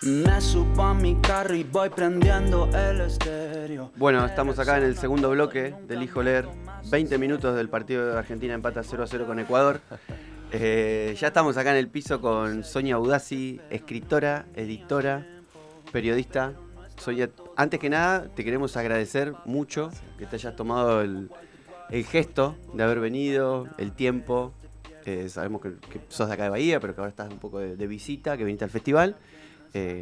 Me subo a mi carro y voy prendiendo el estéreo. Bueno, estamos acá en el segundo bloque del Hijo Leer. 20 minutos del partido de Argentina empata 0-0 con Ecuador. Ya estamos acá en el piso con Sonia Budazzi, escritora, editora, periodista. Sonia, antes que nada, te queremos agradecer mucho que te hayas tomado el gesto de haber venido, el tiempo. Sabemos que sos de acá de Bahía, pero que ahora estás un poco de visita, que viniste al festival.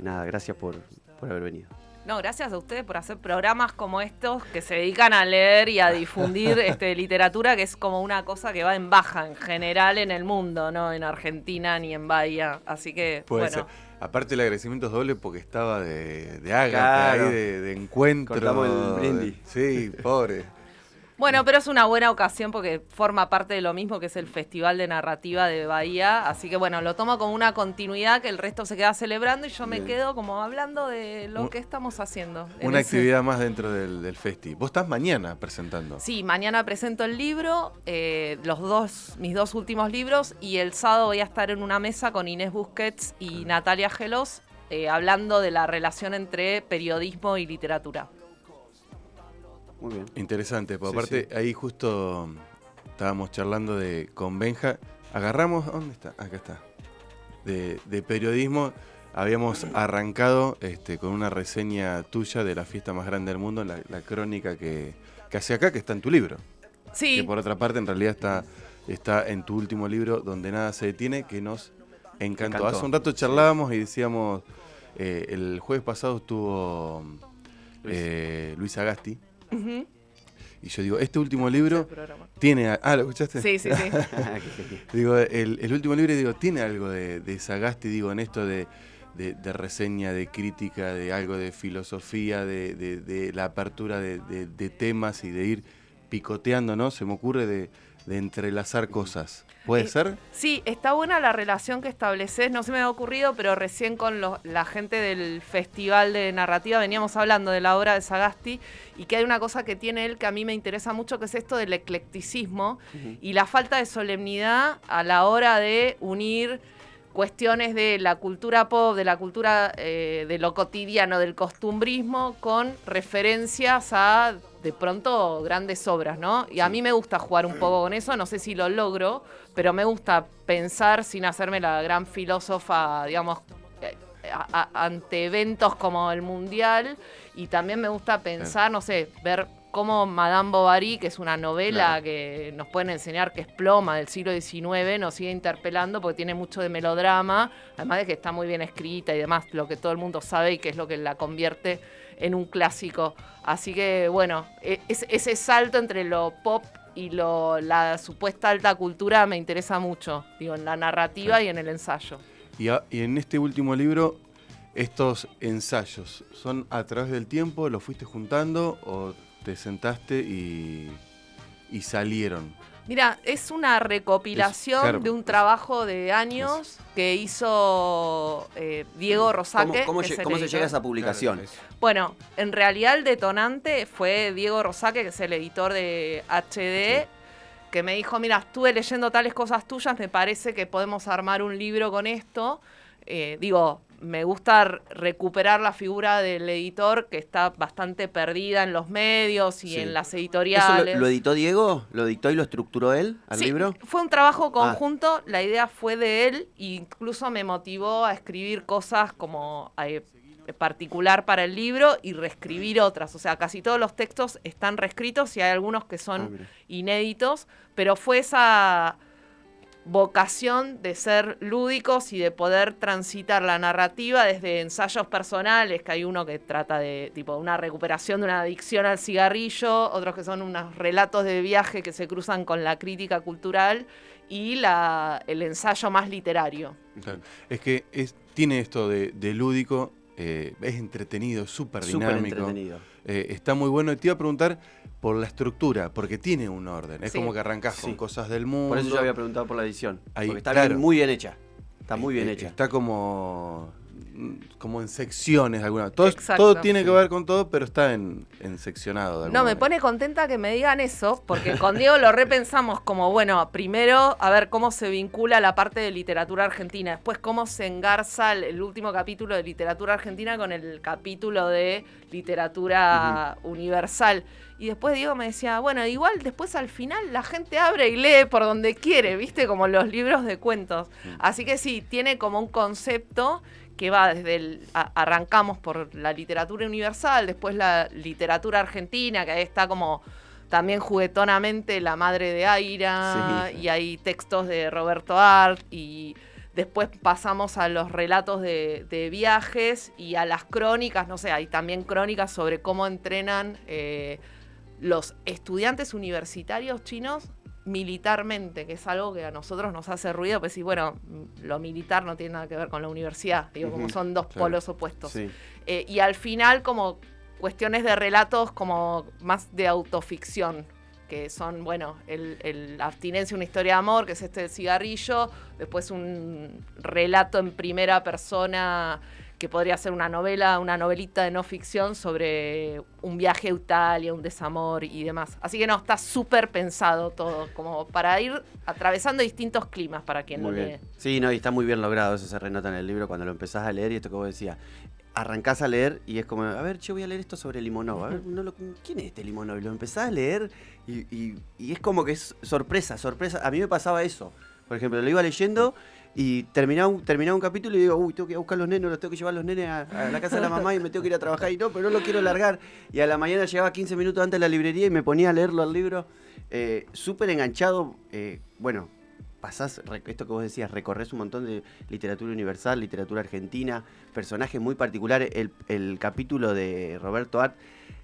Nada, gracias por haber venido. No, gracias a ustedes por hacer programas como estos que se dedican a leer y a difundir literatura, que es como una cosa que va en baja en general en el mundo, no en Argentina ni en Bahía. Así que, Puede bueno. ser. Aparte el agradecimiento es doble porque estaba de Ágata, Claro. ahí de encuentro. Cortamos el brindis. Sí, pobre. Bueno, pero es una buena ocasión porque forma parte de lo mismo que es el Festival de Narrativa de Bahía. Así que bueno, lo tomo como una continuidad que el resto se queda celebrando y yo me quedo como hablando de lo que estamos haciendo. Una actividad más dentro del festi. Vos estás mañana presentando. Sí, mañana presento el libro, mis dos últimos libros, y el sábado voy a estar en una mesa con Inés Busquets y Natalia Gelos hablando de la relación entre periodismo y literatura. Muy bien. Interesante, porque Sí, aparte ahí justo estábamos charlando con Benja. Agarramos, ¿dónde está? Acá está. De periodismo. Habíamos arrancado con una reseña tuya de la fiesta más grande del mundo, la crónica que hace acá, que está en tu libro. Sí. Que por otra parte en realidad está en tu último libro, Donde nada se detiene, que nos encantó. Hace un rato charlábamos y decíamos, el jueves pasado estuvo Luis Agasti. Uh-huh. Y yo digo, este último libro tiene... ¿lo escuchaste? Sí. Digo, el último libro, digo, tiene algo de Sagasti, digo, en esto de reseña, de crítica, de algo de filosofía, de la apertura de temas y de ir picoteando, ¿no? Se me ocurre de entrelazar cosas. ¿Puede ser? Sí, está buena la relación que estableces, no se me ha ocurrido, pero recién con la gente del Festival de Narrativa veníamos hablando de la obra de Sagasti y que hay una cosa que tiene él que a mí me interesa mucho, que es esto del eclecticismo y la falta de solemnidad a la hora de unir cuestiones de la cultura pop, de la cultura de lo cotidiano, del costumbrismo, con referencias a, de pronto, grandes obras, ¿no? Y a mí me gusta jugar un poco con eso, no sé si lo logro, pero me gusta pensar sin hacerme la gran filósofa, digamos, ante eventos como el Mundial, y también me gusta pensar, no sé, ver cómo Madame Bovary, que es una novela que nos pueden enseñar que es ploma del siglo XIX, nos sigue interpelando porque tiene mucho de melodrama, además de que está muy bien escrita y demás, lo que todo el mundo sabe y que es lo que la convierte en un clásico. Así que, bueno, ese salto entre lo pop y la supuesta alta cultura me interesa mucho, digo, en la narrativa y en el ensayo. Y en este último libro, estos ensayos, ¿son a través del tiempo? ¿Los fuiste juntando o te sentaste y salieron? Mira, es una recopilación de un trabajo de años que hizo Diego Rosaque. ¿Cómo se llega a esa publicación? Bueno, en realidad el detonante fue Diego Rosaque, que es el editor de HD, que me dijo, mira, estuve leyendo tales cosas tuyas, me parece que podemos armar un libro con esto. Me gusta recuperar la figura del editor, que está bastante perdida en los medios y en las editoriales. ¿Eso lo editó Diego? ¿Lo editó y lo estructuró él al libro? Fue un trabajo conjunto, la idea fue de él, e incluso me motivó a escribir cosas como particular para el libro y reescribir otras. O sea, casi todos los textos están reescritos y hay algunos que son inéditos, pero fue esa vocación de ser lúdicos y de poder transitar la narrativa desde ensayos personales, que hay uno que trata de tipo una recuperación de una adicción al cigarrillo, otros que son unos relatos de viaje que se cruzan con la crítica cultural y el ensayo más literario. Claro. Es que tiene esto de lúdico, es entretenido, súper dinámico. Entretenido. Está muy bueno. Y te iba a preguntar por la estructura, porque tiene un orden. Es como que arrancás con cosas del mundo. Por eso yo había preguntado por la edición. Ahí, porque está muy bien hecha. Está muy bien hecha. Está como como en secciones alguna. Todo Exacto. tiene que ver con todo, pero está en seccionado. De alguna No, me manera. pone contenta que me digan eso, porque con Diego lo repensamos como, bueno, primero, a ver cómo se vincula la parte de literatura argentina, después cómo se engarza el último capítulo de literatura argentina con el capítulo de literatura universal. Y después Diego me decía, bueno, igual después al final la gente abre y lee por donde quiere, ¿viste? Como los libros de cuentos. Así que sí, tiene como un concepto que va desde arrancamos por la literatura universal, después la literatura argentina, que ahí está como también juguetonamente La Madre de Aira, y hay textos de Roberto Arlt, y después pasamos a los relatos de viajes y a las crónicas, no sé, hay también crónicas sobre cómo entrenan los estudiantes universitarios chinos militarmente, que es algo que a nosotros nos hace ruido, pues sí, bueno, lo militar no tiene nada que ver con la universidad, digo, como son dos polos opuestos. Sí. Y al final como cuestiones de relatos como más de autoficción, que son, bueno, la abstinencia, una historia de amor, que es este del cigarrillo, después un relato en primera persona que podría ser una novela, una novelita de no ficción sobre un viaje a Italia, un desamor y demás. Así que no, está súper pensado todo, como para ir atravesando distintos climas para quien Muy lo bien. lee. Sí, no, y está muy bien logrado, eso se renota en el libro cuando lo empezás a leer y esto que vos decías. Arrancás a leer y es como, a ver, yo voy a leer esto sobre Limonov. A ver, ¿quién es este Limonov? Y lo empezás a leer y es como que es sorpresa. A mí me pasaba eso. Por ejemplo, lo iba leyendo y terminaba un capítulo y digo, uy, tengo que ir a buscar los nenes, los tengo que llevar los nenes a la casa de la mamá y me tengo que ir a trabajar. Y no, pero no lo quiero largar. Y a la mañana llegaba 15 minutos antes de la librería y me ponía a leerlo al libro. Súper enganchado. Bueno, pasás, esto que vos decías, recorres un montón de literatura universal, literatura argentina, personajes muy particulares. El capítulo de Roberto Arlt,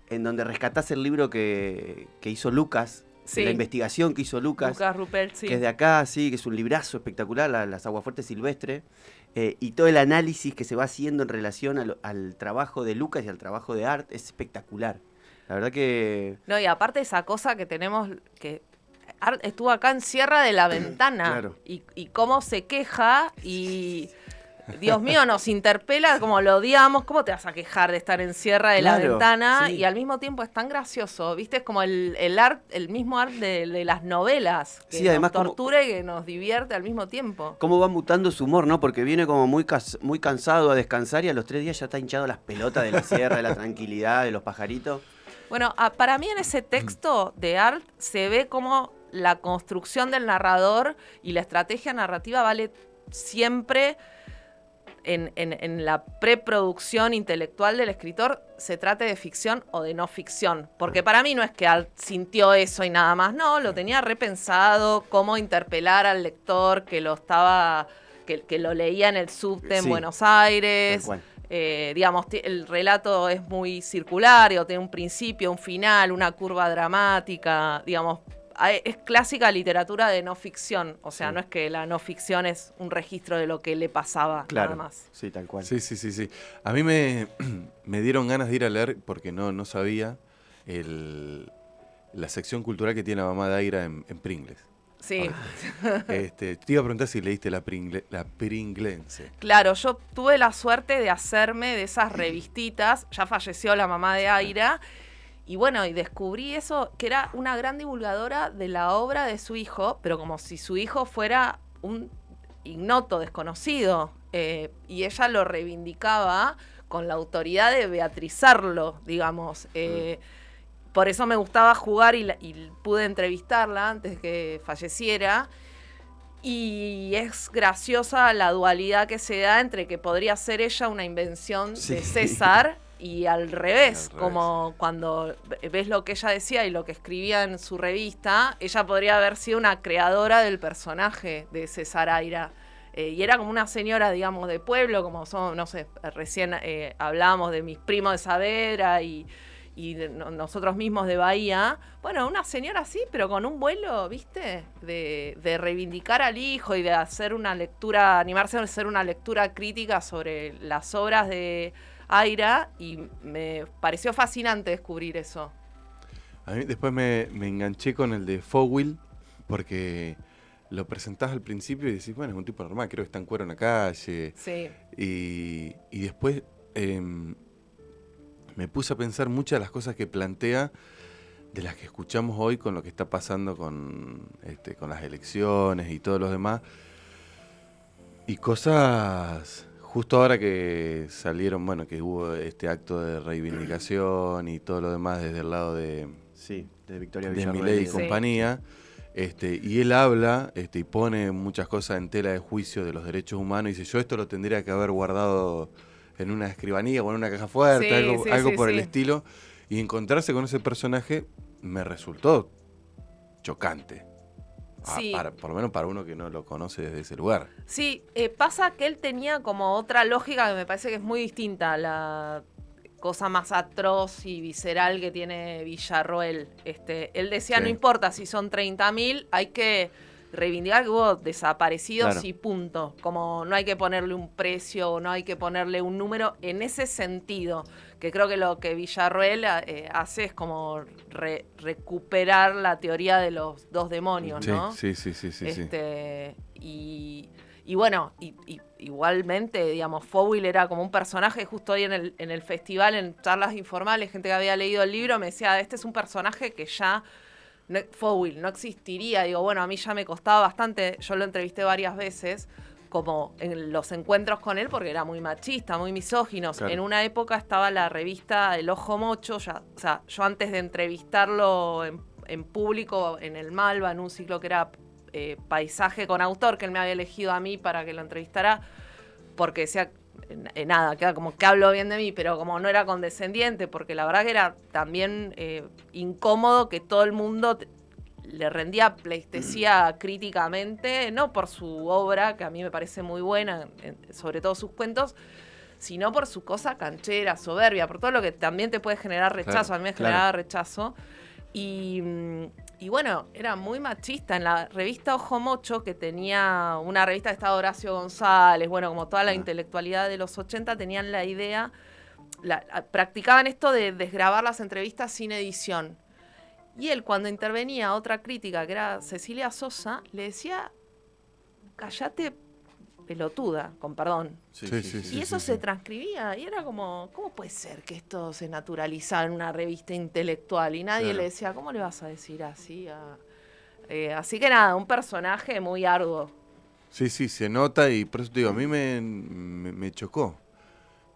en donde rescatás el libro que hizo Lucas, Sí. la investigación que hizo Lucas Ruppelt, sí. que es de acá, sí, que es un librazo espectacular, las Aguafuertes Silvestre, y todo el análisis que se va haciendo en relación al trabajo de Lucas y al trabajo de Arlt es espectacular. La verdad que... No, y aparte esa cosa que tenemos, que Arlt estuvo acá en Sierra de la Ventana, Claro. y cómo se queja, y Dios mío, nos interpela, como lo odiamos, ¿cómo te vas a quejar de estar en Sierra de la Claro, Ventana? sí. Y al mismo tiempo es tan gracioso, ¿viste? Es como el mismo Arlt de las novelas, que Sí, nos además tortura y que nos divierte al mismo tiempo. Cómo va mutando su humor, ¿no? Porque viene como muy cansado a descansar y a los 3 días ya está hinchado las pelotas de la sierra, de la tranquilidad, de los pajaritos. Bueno, para mí en ese texto de Arlt se ve como la construcción del narrador y la estrategia narrativa vale siempre en la preproducción intelectual del escritor, se trate de ficción o de no ficción. Porque para mí no es que Arlt sintió eso y nada más, no, lo tenía repensado, cómo interpelar al lector que lo leía en el subte en Sí, Buenos Aires. tal cual. Digamos, el relato es muy circular, tiene un principio, un final, una curva dramática, digamos, es clásica literatura de no ficción, o sea, Sí. no es que la no ficción es un registro de lo que le pasaba, Claro, nada más. sí, tal cual. Sí. A mí me dieron ganas de ir a leer, porque no sabía, la sección cultural que tiene la mamá de Aira en Pringles. Sí, Te iba a preguntar si leíste la Pringlense. claro, yo tuve la suerte de hacerme de esas revistitas, ya falleció la mamá de Aira, y bueno, y descubrí eso, que era una gran divulgadora de la obra de su hijo, pero como si su hijo fuera un ignoto, desconocido, y ella lo reivindicaba con la autoridad de beatrizarlo, digamos. Por eso me gustaba jugar y pude entrevistarla antes de que falleciera. Y es graciosa la dualidad que se da entre que podría ser ella una invención Sí. de César y al revés, Al revés. como cuando ves lo que ella decía y lo que escribía en su revista, ella podría haber sido una creadora del personaje de César Aira. Y era como una señora, digamos, de pueblo, como son, no sé, recién hablábamos de mis primos de Saavedra y nosotros mismos de Bahía. Bueno, una señora así, pero con un vuelo, ¿viste? De reivindicar al hijo y de hacer una lectura, animarse a hacer una lectura crítica sobre las obras de Aira, y me pareció fascinante descubrir eso. A mí después me enganché con el de Fogwill, porque lo presentás al principio y decís, bueno, es un tipo normal, creo que está en cuero en la calle. Sí. Y después me puse a pensar muchas de las cosas que plantea, de las que escuchamos hoy con lo que está pasando con las elecciones y todos los demás. Y cosas, justo ahora que salieron, bueno, que hubo este acto de reivindicación y todo lo demás desde el lado de Victoria de Villarroel Milei y Sí. compañía, y él habla y pone muchas cosas en tela de juicio de los derechos humanos y dice, yo esto lo tendría que haber guardado en una escribanía o en una caja fuerte, Sí, algo sí, por sí. el estilo, y encontrarse con ese personaje me resultó chocante. Sí. Por lo menos para uno que no lo conoce desde ese lugar. Sí, pasa que él tenía como otra lógica que me parece que es muy distinta a la cosa más atroz y visceral que tiene Villarroel. Él decía, Sí. no importa si son 30.000, hay que reivindicar que hubo desaparecidos Claro. y punto. Como no hay que ponerle un precio, no hay que ponerle un número. En ese sentido, que creo que lo que Villarroel hace es como recuperar la teoría de los dos demonios, Sí, ¿no? sí. Y bueno, igualmente, digamos, Fowil era como un personaje, justo hoy en el festival, en charlas informales, gente que había leído el libro me decía, este es un personaje que ya, Fowil no existiría. Digo, bueno, a mí ya me costaba bastante, yo lo entrevisté varias veces, como en los encuentros con él, porque era muy machista, muy misógino. Claro. En una época estaba la revista El Ojo Mocho, o sea, yo antes de entrevistarlo en público, en el Malva, en un ciclo que era Paisaje con autor, que él me había elegido a mí para que lo entrevistara, porque decía, nada, queda como que hablo bien de mí, pero como no era condescendiente, porque la verdad que era también incómodo que todo el mundo le rendía pleitesía críticamente, no por su obra, que a mí me parece muy buena, sobre todo sus cuentos, sino por su cosa canchera, soberbia, por todo lo que también te puede generar rechazo. Claro, A mí me generaba rechazo. Y bueno, era muy machista. En la revista Ojo Mocho, que tenía una revista que estaba Horacio González, bueno, como toda la intelectualidad de los 80, tenían la idea, practicaban esto de desgrabar las entrevistas sin edición. Y él, cuando intervenía otra crítica, que era Cecilia Sosa, le decía, cállate, pelotuda, con perdón. Sí. Y eso se transcribía y era como, ¿cómo puede ser que esto se naturalizaba en una revista intelectual? Y nadie Claro. le decía, ¿cómo le vas a decir así? Así que nada, un personaje muy arduo. Sí, se nota y por eso te digo, a mí me chocó.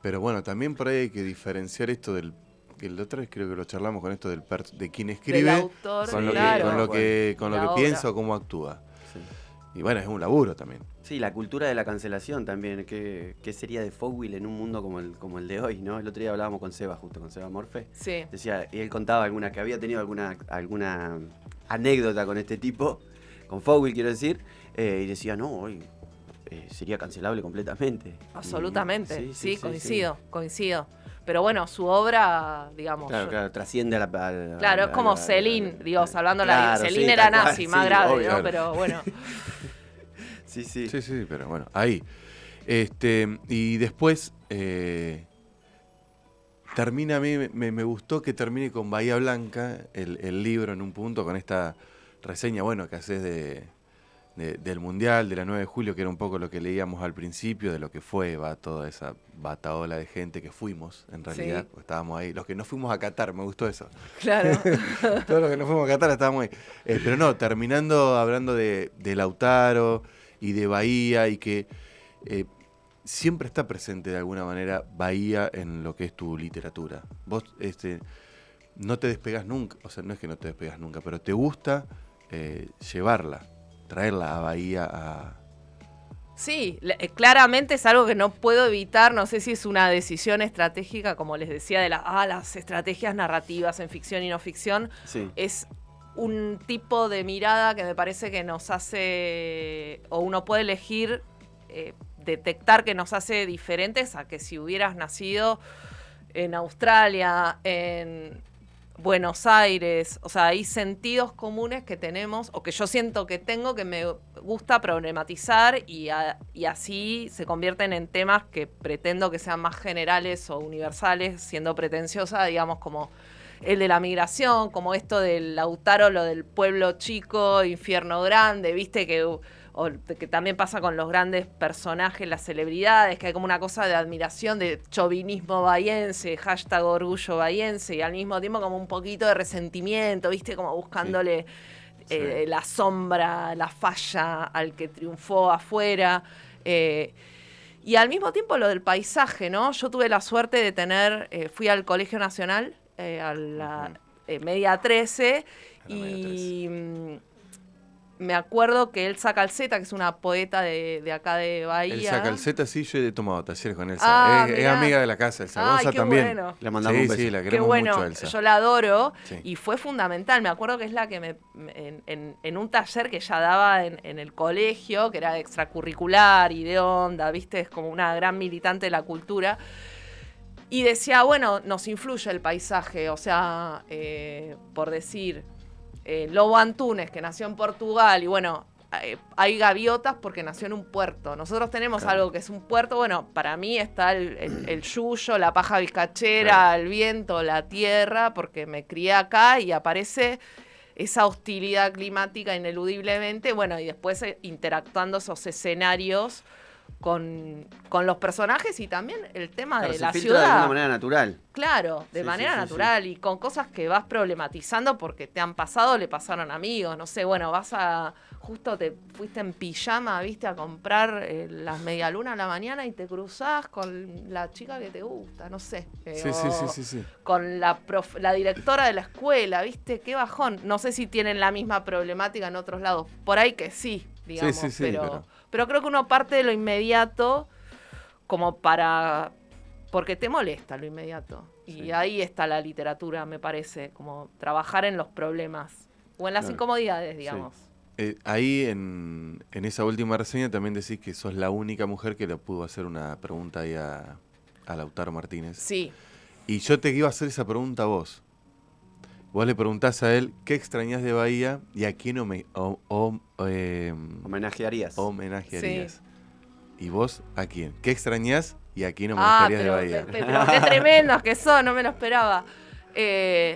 Pero bueno, también por ahí hay que diferenciar esto del... que la otra vez creo que lo charlamos con esto de quién escribe Del autor, con lo claro. que La obra. piensa o cómo actúa. Sí. Y bueno, es un laburo también. Sí, la cultura de la cancelación también. ¿Qué sería de Fowil en un mundo como el de hoy, ¿no? El otro día hablábamos con Seba Morfe. Sí. Decía, y él contaba que había tenido alguna anécdota con este tipo, con Fowil quiero decir, y decía, no, hoy sería cancelable completamente. Absolutamente, Y- sí, coincido. Pero bueno, su obra, digamos... Claro, trasciende a la... Claro, es como Celine, digo, salvando claro, Celine sí, era tal cual, nazi, más sí, grave, obvio. ¿no? Pero bueno. Sí. Sí, pero bueno, ahí. Y después termina, a mí me gustó que termine con Bahía Blanca, el libro en un punto, con esta reseña, bueno, que haces del Mundial, de la 9 de julio, que era un poco lo que leíamos al principio, de lo que fue toda esa bataola de gente que fuimos, en realidad, Sí. porque estábamos ahí. Los que no fuimos a Qatar, me gustó eso. Claro. Todos los que no fuimos a Qatar estábamos ahí. Pero no, terminando hablando de Lautaro y de Bahía y que siempre está presente de alguna manera Bahía en lo que es tu literatura. Vos no te despegas nunca, o sea, no es que no te despegas nunca, pero te gusta llevarla, traerla a Bahía a... Sí, claramente es algo que no puedo evitar, no sé si es una decisión estratégica, como les decía, de las estrategias narrativas en ficción y no ficción, Sí. es un tipo de mirada que me parece que nos hace, o uno puede elegir detectar que nos hace diferentes a que si hubieras nacido en Australia, en Buenos Aires. O sea, hay sentidos comunes que tenemos, o que yo siento que tengo, que me gusta problematizar y así se convierten en temas que pretendo que sean más generales o universales, siendo pretenciosa, digamos, como el de la migración, como esto del Lautaro, lo del pueblo chico, infierno grande, viste que también pasa con los grandes personajes, las celebridades, que hay como una cosa de admiración, de chauvinismo bahiense, hashtag orgullo bahiense, y al mismo tiempo como un poquito de resentimiento, viste, como buscándole la sombra, la falla al que triunfó afuera. Y al mismo tiempo lo del paisaje, ¿no? Yo tuve la suerte de tener, fui al Colegio Nacional, a la Media 13, y me acuerdo que Elsa Calzeta, que es una poeta de acá de Bahía. Elsa Calzeta, sí, yo he tomado talleres con Elsa. Es amiga de la casa, Elsa Gonza también. Bueno. Le mandamos un beso. Sí, la queremos mucho a Elsa. Yo la adoro, Sí. y fue fundamental. Me acuerdo que es la que en un taller que ella daba en el colegio, que era extracurricular y de onda, ¿viste? Es como una gran militante de la cultura. Y decía, bueno, nos influye el paisaje, o sea, por decir, Lobo Antunes, que nació en Portugal, y bueno, hay gaviotas porque nació en un puerto. Nosotros tenemos algo que es un puerto, bueno, para mí está el yuyo, la paja bizcachera, el viento, la tierra, porque me crié acá y aparece esa hostilidad climática ineludiblemente, bueno, y después interactuando esos escenarios con los personajes y también el tema de la se filtra ciudad. de alguna manera natural. Claro, de Sí, manera sí, natural y con cosas que vas problematizando porque te han pasado, le pasaron amigos, no sé, bueno, justo te fuiste en pijama, viste, a comprar las medialunas a la mañana y te cruzás con la chica que te gusta, no sé. Sí. Con la directora de la escuela, viste, qué bajón. No sé si tienen la misma problemática en otros lados, por ahí que sí, digamos, pero creo que uno parte de lo inmediato como porque te molesta lo inmediato. Y ahí está la literatura, me parece, como trabajar en los problemas o en las incomodidades, digamos. Ahí en esa última reseña también decís que sos la única mujer que le pudo hacer una pregunta ahí a Lautaro Martínez. Sí. Y yo te iba a hacer esa pregunta a vos. Vos le preguntás a él qué extrañás de Bahía y a quién Homenajearías. homenajearías. Sí. ¿Y vos a quién? ¿Qué extrañás y a quién pero homenajearías de Bahía? Pero qué tremendos que son, no me lo esperaba.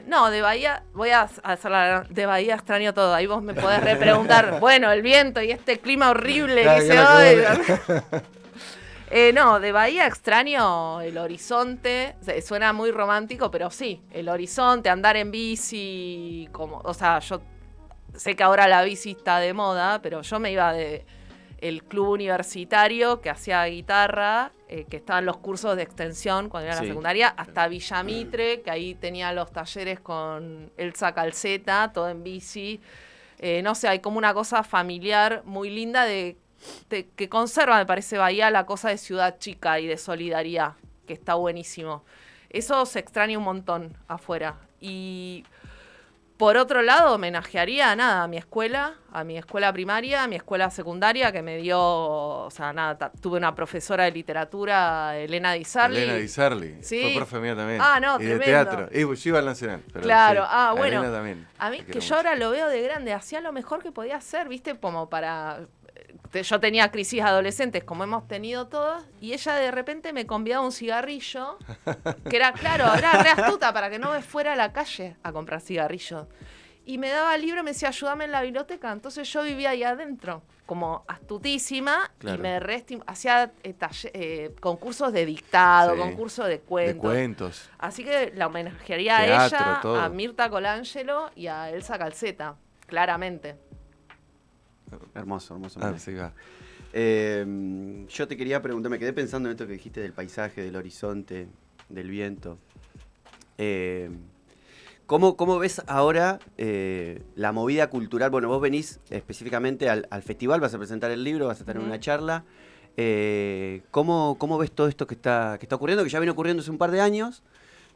No, de Bahía, voy a hacer de Bahía extraño todo. Ahí vos me podés repreguntar, bueno, el viento y este clima horrible que se oye. No, de Bahía extraño el horizonte. Suena muy romántico, pero sí, el horizonte, andar en bici, o sea, yo sé que ahora la bici está de moda, pero yo me iba de el club universitario que hacía guitarra, que estaban los cursos de extensión cuando era la secundaria, hasta Villamitre, que ahí tenía los talleres con Elsa Calzeta, todo en bici. No sé, hay como una cosa familiar muy linda que conserva, me parece, Bahía, la cosa de ciudad chica y de solidaridad, que está buenísimo. Eso se extraña un montón afuera. Y por otro lado, homenajearía a mi escuela primaria, a mi escuela secundaria, que me dio, o sea, tuve una profesora de literatura, Elena Di Sarli. Elena Di Sarli, sí. Fue profe mía también. No, y tremendo. de teatro. Yo iba al Nacional. Pero claro, sí, bueno. Elena también, a mí, que yo ahora lo veo de grande, hacía lo mejor que podía hacer, ¿viste? Como para... Yo tenía crisis adolescentes, como hemos tenido todos, y ella de repente me convidaba un cigarrillo, que era re astuta para que no me fuera a la calle a comprar cigarrillos. Y me daba el libro y me decía, ayúdame en la biblioteca. Entonces yo vivía ahí adentro, como astutísima, claro. Y me hacía concursos de dictado, concursos de cuentos. De cuentos. Así que la homenajearía a ella, todo. A Mirta Colangelo y a Elsa Calzeta, claramente. Hermoso. Sí, va. Yo te quería preguntar, me quedé pensando en esto que dijiste del paisaje, del horizonte, del viento. ¿Cómo ves ahora la movida cultural? Bueno, vos venís específicamente al festival, vas a presentar el libro, vas a tener una charla. ¿Cómo ves todo esto que está ocurriendo? Que ya viene ocurriendo hace un par de años,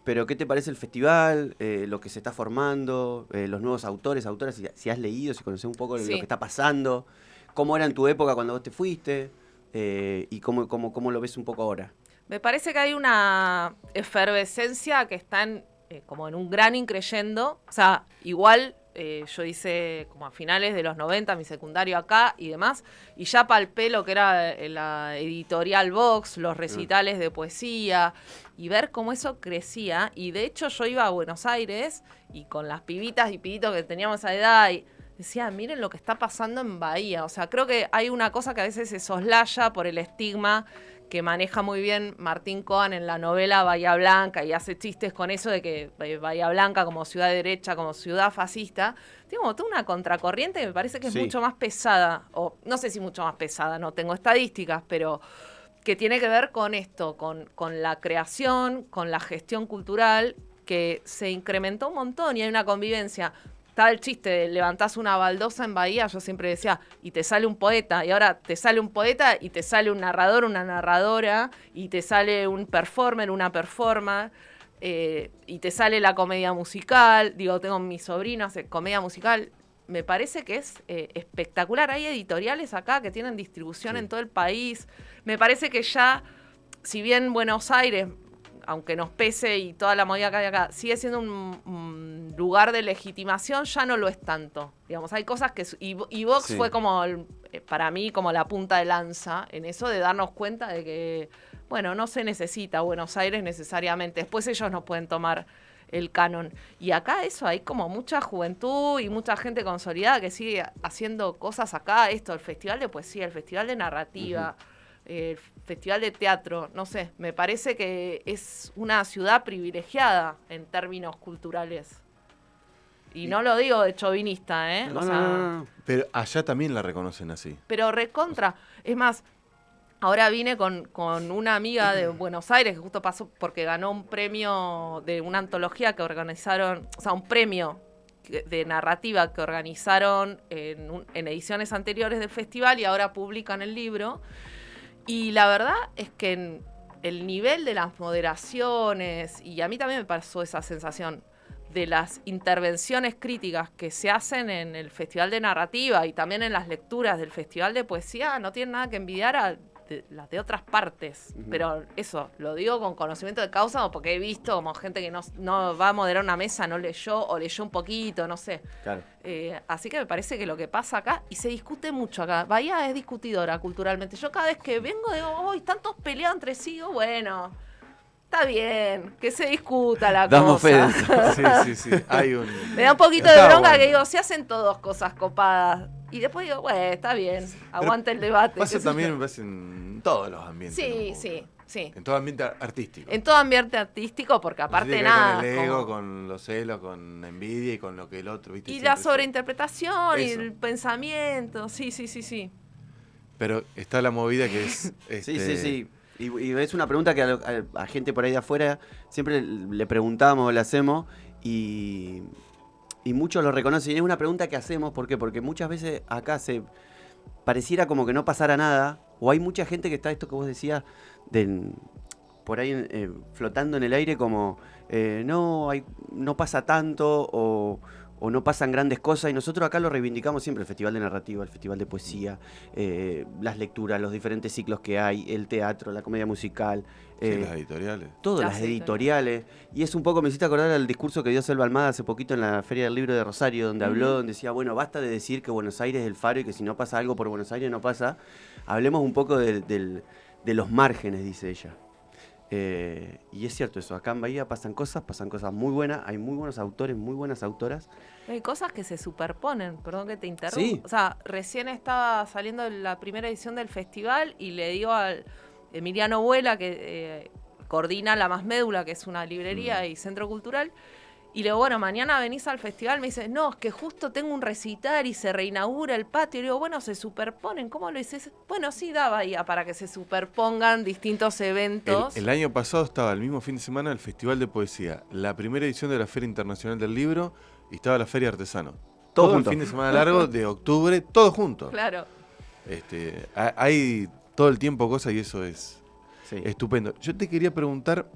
pero ¿qué te parece el festival? Lo que se está formando, los nuevos autores, autoras, si has leído, si conoces un poco lo que está pasando, cómo era en tu época cuando vos te fuiste, y cómo lo ves un poco ahora. Me parece que hay una efervescencia que está como en un gran increyendo. O sea, igual yo hice como a finales de los 90 mi secundario acá y demás, y ya palpé lo que era la editorial Vox, los recitales de poesía, y ver cómo eso crecía. Y de hecho yo iba a Buenos Aires y con las pibitas y pibitos que teníamos a esa edad, y decía, miren lo que está pasando en Bahía. O sea, creo que hay una cosa que a veces se soslaya por el estigma que maneja muy bien Martín Cohen en la novela Bahía Blanca, y hace chistes con eso de que Bahía Blanca como ciudad derecha, como ciudad fascista, tiene como toda una contracorriente que me parece que es mucho más pesada, o no sé si mucho más pesada, no tengo estadísticas, pero que tiene que ver con esto, con la creación, con la gestión cultural, que se incrementó un montón y hay una convivencia. Estaba el chiste de levantás una baldosa en Bahía, yo siempre decía, y te sale un poeta, y ahora te sale un poeta y te sale un narrador, una narradora, y te sale un performer, una performer, y te sale la comedia musical. Digo, tengo mis sobrinos de comedia musical. Me parece que es espectacular. Hay editoriales acá que tienen distribución en todo el país. Me parece que ya, si bien Buenos Aires, aunque nos pese y toda la movida que hay acá, sigue siendo un lugar de legitimación, ya no lo es tanto. Digamos, hay cosas que... Y Vox fue como, para mí, como la punta de lanza en eso de darnos cuenta de que, bueno, no se necesita Buenos Aires necesariamente. Después ellos nos pueden tomar el canon. Y acá eso, hay como mucha juventud y mucha gente consolidada que sigue haciendo cosas acá. Esto, el Festival de Poesía, el Festival de Narrativa... el Festival de Teatro, no sé, me parece que es una ciudad privilegiada en términos culturales. Y no lo digo de chauvinista, ¿eh? No. Pero allá también la reconocen así. Pero recontra. Es más, ahora vine con una amiga de Buenos Aires que justo pasó porque ganó un premio de una antología que organizaron, o sea, un premio de narrativa que organizaron en ediciones anteriores del festival y ahora publican el libro. Y la verdad es que el nivel de las moderaciones, y a mí también me pasó esa sensación, de las intervenciones críticas que se hacen en el Festival de Narrativa y también en las lecturas del Festival de Poesía, no tienen nada que envidiar a las de otras partes. Pero eso, lo digo con conocimiento de causa o porque he visto como gente que no va a moderar una mesa, no leyó o leyó un poquito, no sé. Claro. Así que me parece que lo que pasa acá, y se discute mucho acá, Bahía es discutidora culturalmente. Yo cada vez que vengo digo, ¡ay, están todos peleados entre sí! Digo, bueno, está bien, que se discuta la Damos cosa. Sí. Hay Me da un poquito de bronca que digo, se hacen todos cosas copadas. Y después digo, bueno, está bien, aguanta el debate. Pasa también, me parece, en todos los ambientes. Sí. En todo ambiente artístico. En todo ambiente artístico, porque aparte Tiene que nada. ver con el ego, como... con los celos, con la envidia y con lo que el otro, ¿viste? Y Siempre la sobreinterpretación y Eso. el pensamiento, sí. Pero está la movida que es... Sí. Y es una pregunta que a gente por ahí de afuera siempre le preguntamos, le hacemos, y muchos lo reconocen. Y es una pregunta que hacemos, ¿por qué? Porque muchas veces acá pareciera como que no pasara nada, o hay mucha gente que está, esto que vos decías, por ahí flotando en el aire como no pasa tanto, o no pasan grandes cosas, y nosotros acá lo reivindicamos siempre, el Festival de Narrativa, el Festival de Poesía, las lecturas, los diferentes ciclos que hay, el teatro, la comedia musical. las editoriales. Todas las editoriales. Y es un poco, me hiciste acordar al discurso que dio Selva Almada hace poquito en la Feria del Libro de Rosario, donde habló, donde decía, bueno, basta de decir que Buenos Aires es el faro y que si no pasa algo por Buenos Aires no pasa. Hablemos un poco de los márgenes, dice ella. Y es cierto eso, acá en Bahía pasan cosas muy buenas, hay muy buenos autores, muy buenas autoras. Hay cosas que se superponen, perdón que te interrumpa. Sí. O sea, recién estaba saliendo la primera edición del festival y le digo al Emiliano Vuela, que coordina La Más Médula, que es una librería y centro cultural, y le digo, bueno, mañana venís al festival. Me dice, no, es que justo tengo un recital y se reinaugura el patio. Y le digo, bueno, se superponen, ¿cómo lo dices? Bueno, sí, da Bahía para que se superpongan distintos eventos. El año pasado estaba el mismo fin de semana el Festival de Poesía, la primera edición de la Feria Internacional del Libro, y estaba la Feria Artesano. Todo junto. el fin de semana largo de octubre, todo junto. Claro. Hay todo el tiempo cosas y eso es estupendo. Yo te quería preguntar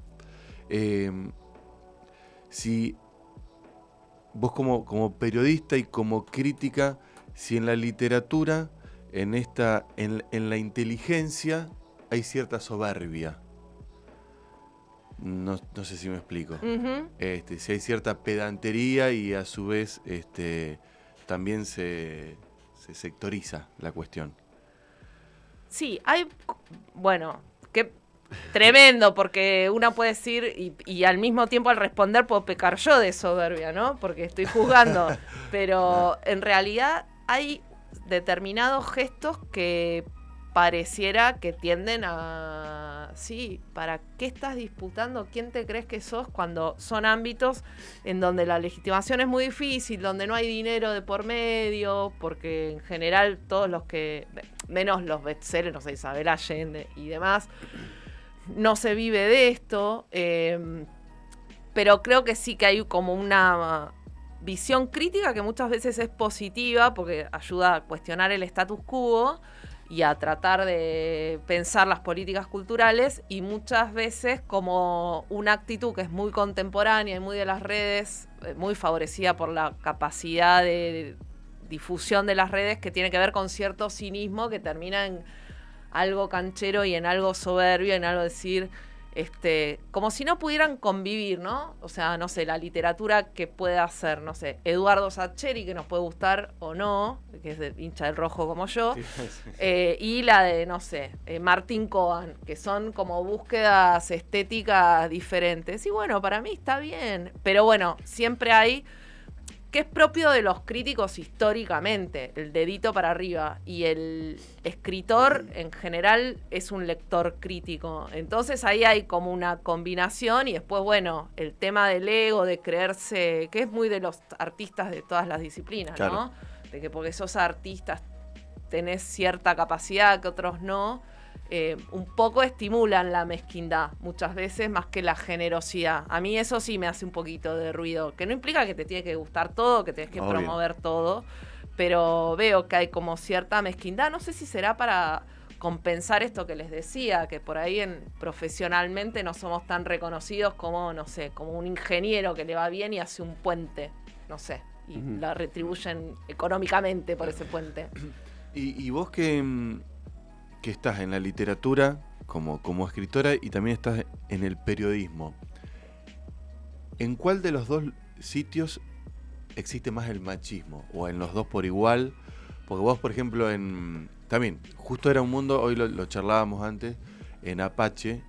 si vos como periodista y como crítica, si en la literatura, en la inteligencia, hay cierta soberbia. No sé si me explico. Ujú. Si hay cierta pedantería y a su vez también se sectoriza la cuestión. Sí, bueno, qué tremendo, porque uno puede decir, y al mismo tiempo al responder puedo pecar yo de soberbia, ¿no? Porque estoy juzgando, pero en realidad hay determinados gestos que pareciera que tienden a... Sí, ¿para qué estás disputando? ¿Quién te crees que sos? Cuando son ámbitos en donde la legitimación es muy difícil, donde no hay dinero de por medio, porque en general todos los que, menos los bestsellers, no sé, Isabel Allende y demás, no se vive de esto, pero creo que sí que hay como una visión crítica que muchas veces es positiva porque ayuda a cuestionar el status quo y a tratar de pensar las políticas culturales, y muchas veces como una actitud que es muy contemporánea y muy de las redes, muy favorecida por la capacidad de difusión de las redes, que tiene que ver con cierto cinismo que termina en algo canchero y en algo soberbio, en algo decir, como si no pudieran convivir, ¿no? O sea, no sé, la literatura que puede hacer, no sé, Eduardo Sacheri, que nos puede gustar o no, que es de hincha del rojo como yo, y la de, no sé, Martín Cohen, que son como búsquedas estéticas diferentes. Y bueno, para mí está bien, pero bueno, siempre hay, que es propio de los críticos históricamente, el dedito para arriba, y el escritor en general es un lector crítico. Entonces ahí hay como una combinación, y después, bueno, el tema del ego, de creerse, que es muy de los artistas de todas las disciplinas, claro, ¿no? De que porque sos artista tenés cierta capacidad que otros no. Un poco estimulan la mezquindad muchas veces más que la generosidad. A mí eso sí me hace un poquito de ruido, que no implica que te tiene que gustar todo, que tenés que obvio promover todo, pero veo que hay como cierta mezquindad. No sé si será para compensar esto que les decía, que por ahí profesionalmente no somos tan reconocidos como, no sé, como un ingeniero que le va bien y hace un puente, no sé, y la retribuyen económicamente por ese puente. Y vos que estás en la literatura como escritora y también estás en el periodismo, ¿en cuál de los dos sitios existe más el machismo? ¿O en los dos por igual? Porque vos, por ejemplo, también, justo era un mundo, hoy lo charlábamos antes, en Apache,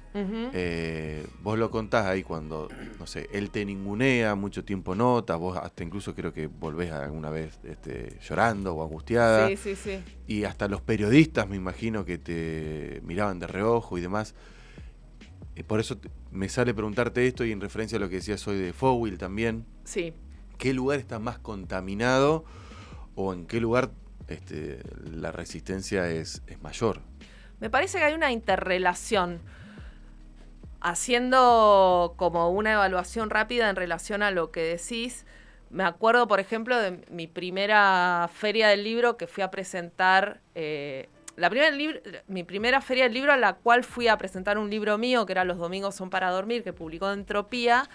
vos lo contás ahí cuando, no sé, él te ningunea, mucho tiempo notas, vos hasta incluso creo que volvés alguna vez llorando o angustiada. Sí, sí, sí. Y hasta los periodistas me imagino que te miraban de reojo y demás. Por eso me sale preguntarte esto, y en referencia a lo que decías hoy de Fowil también. Sí. ¿Qué lugar está más contaminado o en qué lugar la resistencia es mayor? Me parece que hay una interrelación. Haciendo como una evaluación rápida en relación a lo que decís, me acuerdo, por ejemplo, de mi primera feria del libro que fui a presentar, mi primera feria del libro a la cual fui a presentar un libro mío, que era Los domingos son para dormir, que publicó Entropía,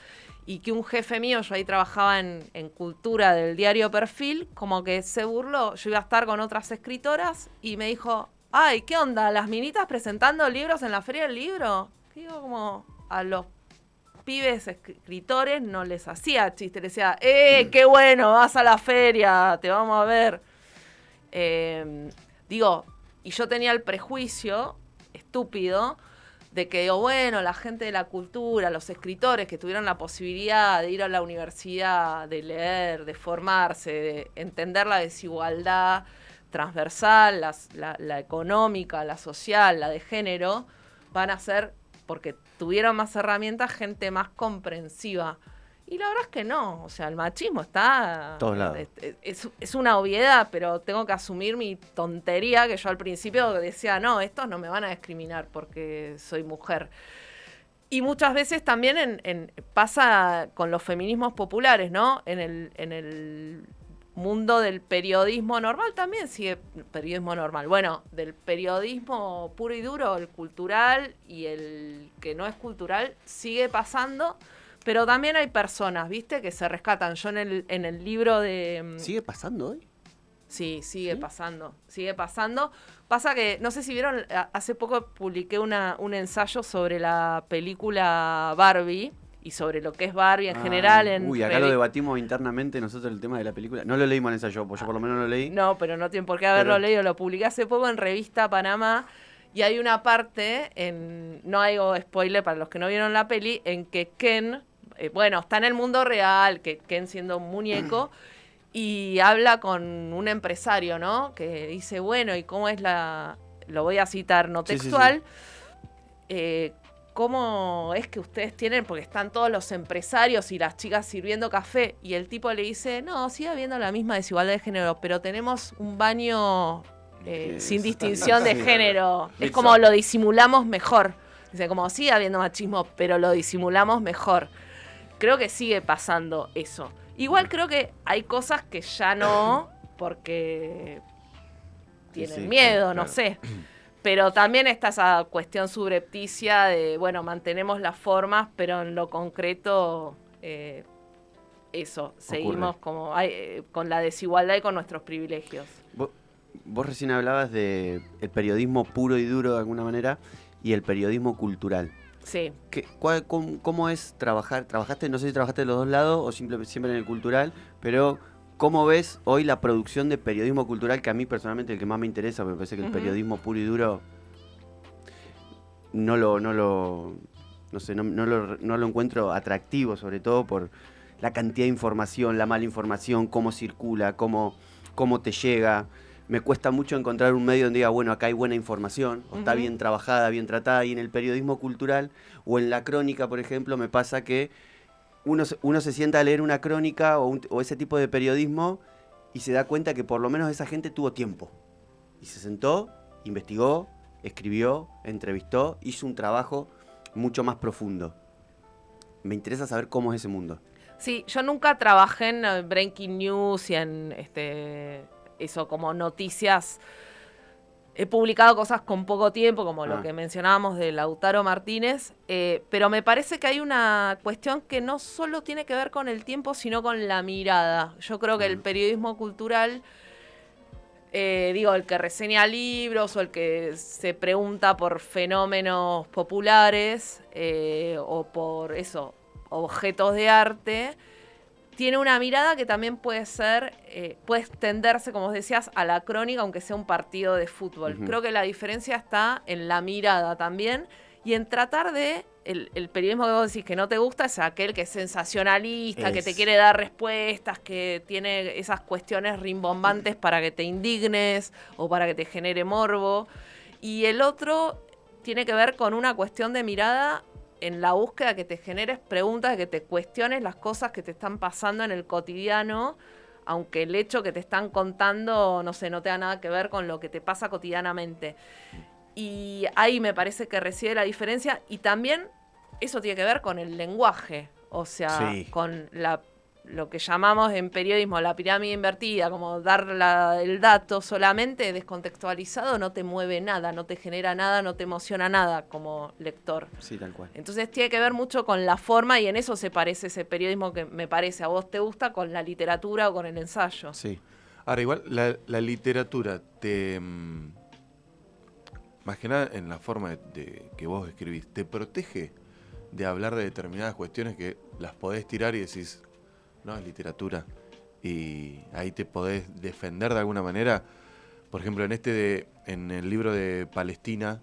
y que un jefe mío, yo ahí trabajaba en cultura del diario Perfil, como que se burló. Yo iba a estar con otras escritoras y me dijo, ay, ¿qué onda? ¿Las minitas presentando libros en la feria del libro? Digo, como a los pibes escritores no les hacía chiste, les decía, qué bueno, vas a la feria, te vamos a ver. Y yo tenía el prejuicio estúpido de que, bueno, la gente de la cultura, los escritores que tuvieron la posibilidad de ir a la universidad, de leer, de formarse, de entender la desigualdad transversal, la económica, la social, la de género, van a ser, porque tuvieron más herramientas, gente más comprensiva. Y la verdad es que no, o sea, el machismo está... Todos lados. Es una obviedad, pero tengo que asumir mi tontería, que yo al principio decía, no, estos no me van a discriminar porque soy mujer. Y muchas veces también pasa con los feminismos populares, ¿no? En el mundo del periodismo normal también sigue periodismo normal. Bueno, del periodismo puro y duro, el cultural y el que no es cultural, sigue pasando, pero también hay personas, ¿viste? Que se rescatan. Yo en el libro de... ¿Sigue pasando hoy? Sí, sigue pasando. Pasa que, no sé si vieron, hace poco publiqué un ensayo sobre la película Barbie y sobre lo que es Barbie en general. Acá lo debatimos internamente nosotros el tema de la película. No lo leímos en ensayo, pues yo por lo menos no lo leí. No, pero no tiene por qué haberlo leído. Lo publiqué hace poco en Revista Panamá y hay una parte, no hay spoiler para los que no vieron la peli, en que Ken, está en el mundo real, que Ken siendo un muñeco, y habla con un empresario, ¿no? Que dice, bueno, ¿y cómo es lo voy a citar, no textual, ¿cómo es que ustedes tienen? Porque están todos los empresarios y las chicas sirviendo café. Y el tipo le dice, no, sigue habiendo la misma desigualdad de género, pero tenemos un baño sin distinción de género. Es como lo disimulamos mejor. Dice, como sigue habiendo machismo, pero lo disimulamos mejor. Creo que sigue pasando eso. Igual creo que hay cosas que ya no, porque tienen miedo, no sé. Pero también está esa cuestión subrepticia de, mantenemos las formas, pero en lo concreto, seguimos como con la desigualdad y con nuestros privilegios. Vos recién hablabas de el periodismo puro y duro de alguna manera y el periodismo cultural. Sí. ¿Cómo es trabajar? No sé si trabajaste de los dos lados o siempre en el cultural, pero ¿cómo ves hoy la producción de periodismo cultural, que a mí personalmente el que más me interesa, porque me parece que el periodismo puro y duro no lo encuentro atractivo, sobre todo por la cantidad de información, la mala información, cómo circula, cómo te llega. Me cuesta mucho encontrar un medio donde diga, bueno, acá hay buena información, o está bien trabajada, bien tratada, y en el periodismo cultural o en la crónica, por ejemplo, me pasa que uno se sienta a leer una crónica o ese tipo de periodismo y se da cuenta que por lo menos esa gente tuvo tiempo. Y se sentó, investigó, escribió, entrevistó, hizo un trabajo mucho más profundo. Me interesa saber cómo es ese mundo. Sí, yo nunca trabajé en Breaking News y en eso como noticias. He publicado cosas con poco tiempo, como lo que mencionábamos de Lautaro Martínez, pero me parece que hay una cuestión que no solo tiene que ver con el tiempo, sino con la mirada. Yo creo que el periodismo cultural, el que reseña libros o el que se pregunta por fenómenos populares o por objetos de arte, tiene una mirada que también puede ser, puede extenderse, como vos decías, a la crónica, aunque sea un partido de fútbol. Creo que la diferencia está en la mirada también y en tratar de, el periodismo que vos decís que no te gusta es aquel que es sensacionalista, que te quiere dar respuestas, que tiene esas cuestiones rimbombantes para que te indignes o para que te genere morbo. Y el otro tiene que ver con una cuestión de mirada en la búsqueda que te generes preguntas, que te cuestiones las cosas que te están pasando en el cotidiano, aunque el hecho que te están contando, no tenga nada que ver con lo que te pasa cotidianamente. Y ahí me parece que reside la diferencia, y también eso tiene que ver con el lenguaje, o sea, con lo que llamamos en periodismo la pirámide invertida, como dar el dato solamente descontextualizado no te mueve nada, no te genera nada, no te emociona nada como lector. Sí, tal cual. Entonces tiene que ver mucho con la forma, y en eso se parece ese periodismo que me parece a vos te gusta con la literatura o con el ensayo. Sí. Ahora, igual la literatura te... más que nada en la forma de que vos escribís, te protege de hablar de determinadas cuestiones que las podés tirar y decís, no, es literatura. Y ahí te podés defender de alguna manera. Por ejemplo, en el libro de Palestina,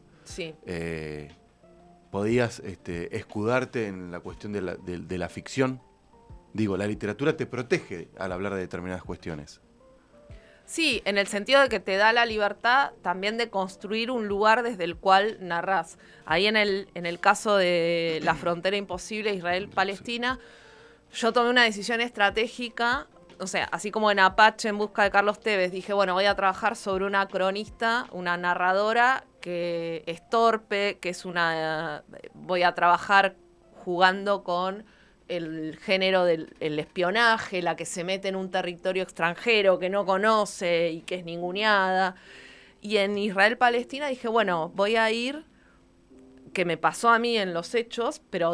podías escudarte en la cuestión de la ficción. Digo, la literatura te protege al hablar de determinadas cuestiones. Sí, en el sentido de que te da la libertad también de construir un lugar desde el cual narrás. Ahí en el caso de La frontera imposible, Israel-Palestina, yo tomé una decisión estratégica, o sea, así como en Apache en busca de Carlos Tevez, dije, bueno, voy a trabajar sobre una cronista, una narradora que es torpe, voy a trabajar jugando con el género del espionaje, la que se mete en un territorio extranjero que no conoce y que es ninguneada. Y en Israel-Palestina dije, bueno, voy a ir, que me pasó a mí en los hechos, pero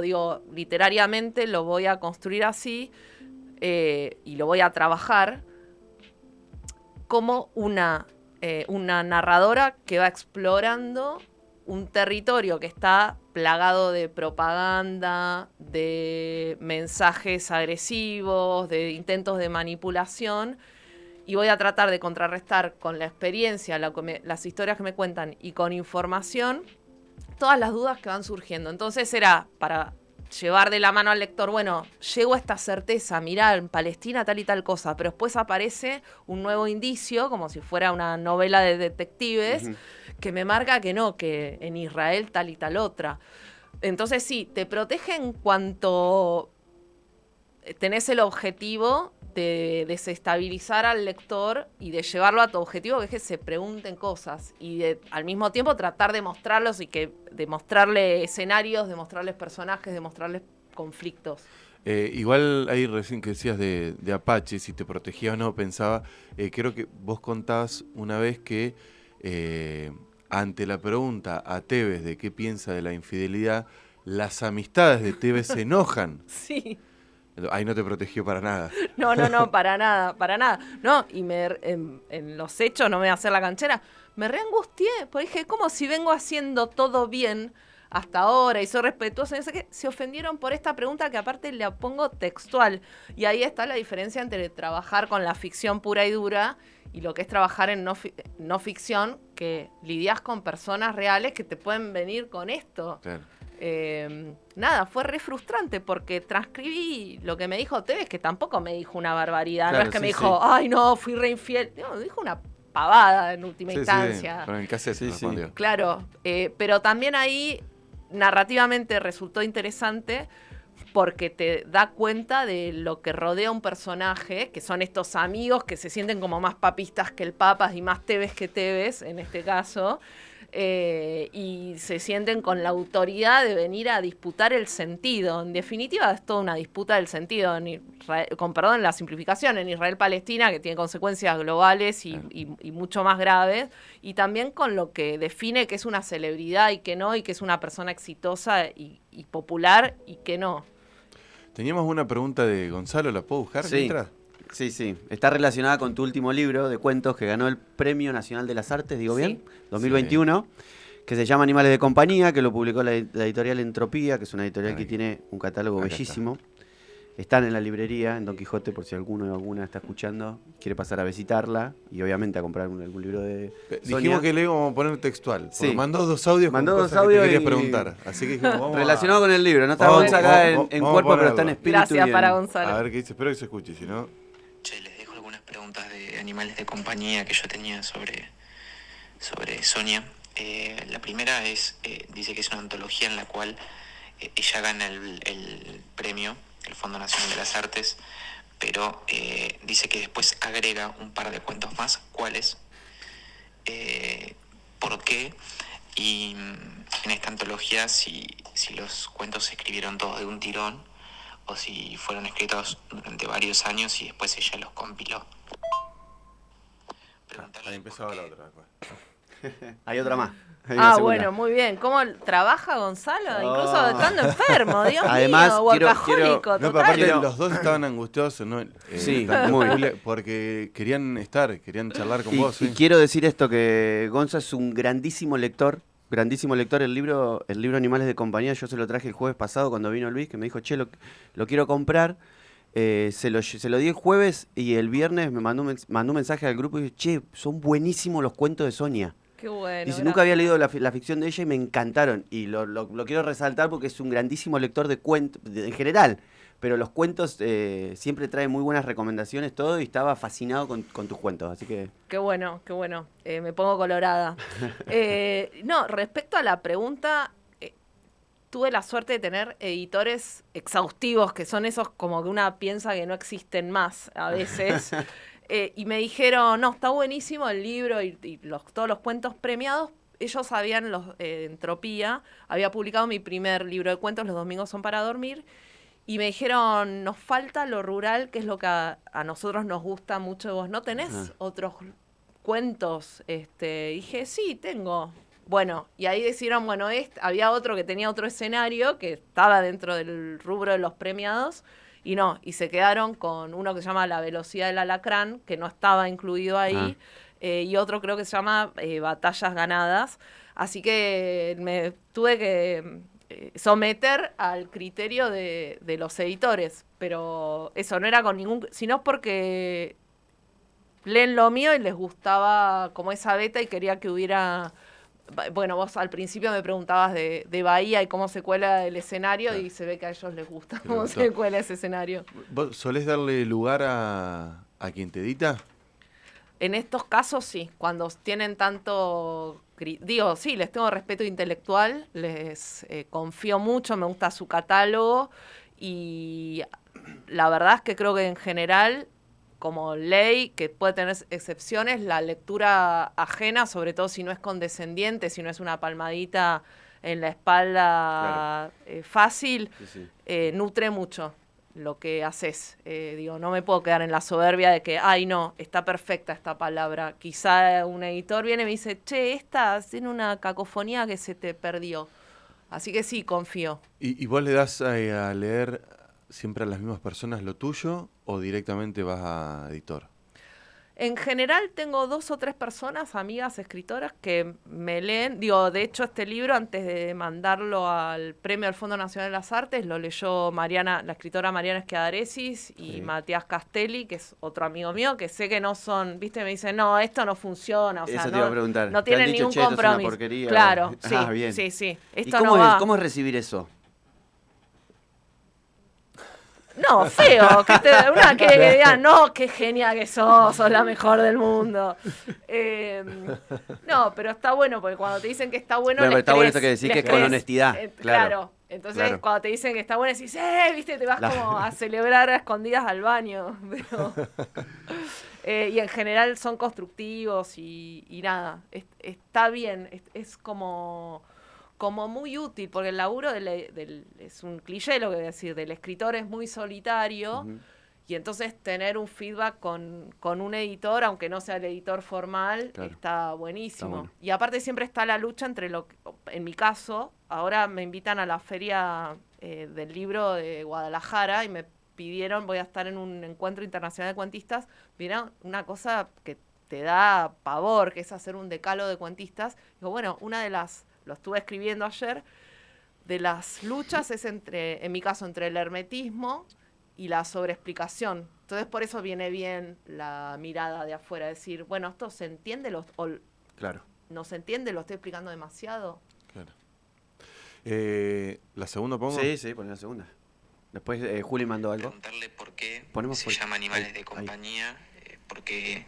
literariamente lo voy a construir así y lo voy a trabajar. como una narradora que va explorando un territorio que está plagado de propaganda, de mensajes agresivos, de intentos de manipulación, y voy a tratar de contrarrestar con la experiencia, las historias que me cuentan y con información, todas las dudas que van surgiendo. Entonces era para llevar de la mano al lector, bueno, llego a esta certeza, mirá, en Palestina tal y tal cosa, pero después aparece un nuevo indicio, como si fuera una novela de detectives, que me marca que no, que en Israel tal y tal otra. Entonces sí, te protege en cuanto tenés el objetivo de desestabilizar al lector y de llevarlo a tu objetivo, que es que se pregunten cosas y al mismo tiempo tratar de mostrarlos y de mostrarle escenarios, de mostrarles personajes, de mostrarles conflictos. Igual ahí recién que decías de Apache, si te protegía o no, pensaba, creo que vos contabas una vez que ante la pregunta a Tevez de qué piensa de la infidelidad, las amistades de Tevez se enojan. Sí. Ahí no te protegió para nada. No, para nada. No, y en los hechos, no me voy a hacer la canchera, me reangustié, porque dije, como si vengo haciendo todo bien hasta ahora y soy respetuoso, no sé qué, se ofendieron por esta pregunta que aparte le pongo textual. Y ahí está la diferencia entre trabajar con la ficción pura y dura y lo que es trabajar en no ficción, que lidias con personas reales que te pueden venir con esto. Claro. Nada, fue re frustrante porque transcribí lo que me dijo Tevez, que tampoco me dijo una barbaridad. Claro, no es que sí, me dijo, ay no, fui re infiel. No, me dijo una pavada en última instancia. Sí. Con el cassette respondió. Claro, pero también ahí narrativamente resultó interesante porque te da cuenta de lo que rodea a un personaje, que son estos amigos que se sienten como más papistas que el Papas y más Tevez que Tevez, en este caso, y se sienten con la autoridad de venir a disputar el sentido. En definitiva, es toda una disputa del sentido, con perdón la simplificación, en Israel-Palestina, que tiene consecuencias globales y mucho más graves, y también con lo que define que es una celebridad y que no, y que es una persona exitosa y popular y que no. Teníamos una pregunta de Gonzalo, ¿la puedo buscar? Sí. Sí. Está relacionada con tu último libro de cuentos que ganó el Premio Nacional de las Artes, ¿digo bien? 2021, que se llama Animales de Compañía, que lo publicó la editorial Entropía, que es una editorial que tiene un catálogo bellísimo. Están en la librería, en Don Quijote, por si alguno o alguna está escuchando, quiere pasar a visitarla y obviamente a comprar algún libro de Dijimos Sonia. que le íbamos a poner textual. Sí. Mandó dos audios Mandó con dos cosas audios que te quería y- preguntar. Así que dijimos, vamos Relacionado con el libro, no está Vamos, Gonza acá vamos, en vamos a cuerpo, pero está en ponerlo. espíritu. Gracias y para en- Gonzalo. A ver qué dice, espero que se escuche, si no... Che, les dejo algunas preguntas de animales de compañía que yo tenía sobre Sonia. La primera es, dice que es una antología en la cual ella gana el premio, el Fondo Nacional de las Artes, pero dice que después agrega un par de cuentos más. ¿Cuáles? ¿Por qué? Y en esta antología si los cuentos se escribieron todos de un tirón o si fueron escritos durante varios años y después ella los compiló. Preguntarle Ahí empezaba la otra después. Hay otra más. Hay una segunda. Bueno, muy bien. ¿Cómo trabaja Gonzalo? Oh. Incluso estando enfermo, Dios Además, mío, quiero- workahólico, No, pero total. aparte Quiero- los dos estaban angustiosos, ¿no? Sí, tanto muy. Julia, porque querían charlar con vos. Y ¿Sí? quiero decir esto, que Gonza es un grandísimo lector. El libro Animales de Compañía, yo se lo traje el jueves pasado cuando vino Luis, que me dijo, che, lo quiero comprar. Se lo di el jueves y el viernes me mandó un mensaje al grupo y dije, che, son buenísimos los cuentos de Sonia. Qué bueno. Dice, nunca había leído la ficción de ella y me encantaron. Y lo quiero resaltar porque es un grandísimo lector de cuentos, en general. Pero los cuentos siempre trae muy buenas recomendaciones, todo, y estaba fascinado con tus cuentos. Así que... Qué bueno. Me pongo colorada. No, respecto a la pregunta, tuve la suerte de tener editores exhaustivos, que son esos como que una piensa que no existen más a veces. Y me dijeron, no, está buenísimo el libro y todos los cuentos premiados. Ellos habían, Entropía, había publicado mi primer libro de cuentos, Los domingos son para dormir. Y me dijeron, nos falta lo rural, que es lo que a nosotros nos gusta mucho. ¿Vos no tenés otros cuentos? Dije, sí, tengo. Bueno, y ahí decidieron, había otro que tenía otro escenario, que estaba dentro del rubro de los premiados, Y no, y se quedaron con uno que se llama La velocidad del alacrán, que no estaba incluido ahí, y otro creo que se llama Batallas ganadas. Así que me tuve que someter al criterio de los editores, pero eso no era con ningún... sino porque leen lo mío y les gustaba como esa beta y quería que hubiera... Bueno, vos al principio me preguntabas de Bahía y cómo se cuela el escenario, y se ve que a ellos les gusta cómo se cuela ese escenario. ¿Vos solés darle lugar a quien te edita? En estos casos sí, cuando tienen tanto... Digo, sí, les tengo respeto intelectual, les confío mucho, me gusta su catálogo, y la verdad es que creo que en general, como ley, que puede tener excepciones, la lectura ajena, sobre todo si no es condescendiente, si no es una palmadita en la espalda fácil, nutre mucho lo que haces. Digo, no me puedo quedar en la soberbia de que, ay no, está perfecta esta palabra. Quizá un editor viene y me dice, che, esta tiene una cacofonía que se te perdió. Así que sí, confío. ¿Y vos le das a leer siempre a las mismas personas lo tuyo o directamente vas a editor? En general tengo 2 o 3 personas, amigas, escritoras, que me leen. Digo, de hecho, este libro, antes de mandarlo al premio al Fondo Nacional de las Artes, lo leyó Mariana, la escritora Mariana Schiavaresis y Matías Castelli, que es otro amigo mío, que sé que no son, viste, me dicen, no, esto no funciona. O sea, eso te iba a preguntar. No tienen ningún compromiso. Es una porquería, claro, o... sí, bien. sí. Esto ¿Y cómo es recibir eso? No, feo, una que diga, no, qué genia que sos la mejor del mundo. No, pero está bueno, porque cuando te dicen que está bueno, pero está crees, bueno esto que decís que es con honestidad. Claro, entonces cuando te dicen que está bueno, decís, viste, te vas como a celebrar a escondidas al baño. Pero, y en general son constructivos y nada, está bien, es como muy útil, porque el laburo es un cliché lo que voy a decir, del escritor es muy solitario, y entonces tener un feedback con un editor, aunque no sea el editor formal, está buenísimo. Está bueno. Y aparte siempre está la lucha entre en mi caso, ahora me invitan a la feria del libro de Guadalajara y me pidieron, voy a estar en un encuentro internacional de cuentistas, pidieron una cosa que te da pavor, que es hacer un decálogo de cuentistas. Digo, bueno, lo estuve escribiendo ayer, de las luchas es en mi caso, entre el hermetismo y la sobreexplicación. Entonces, por eso viene bien la mirada de afuera, decir, bueno, ¿esto se entiende? Claro. ¿No se entiende? ¿Lo estoy explicando demasiado? Claro. ¿La segunda pongo? Sí, poné la segunda. Después Juli mandó algo. Preguntarle por qué se llama Animales de Compañía, porque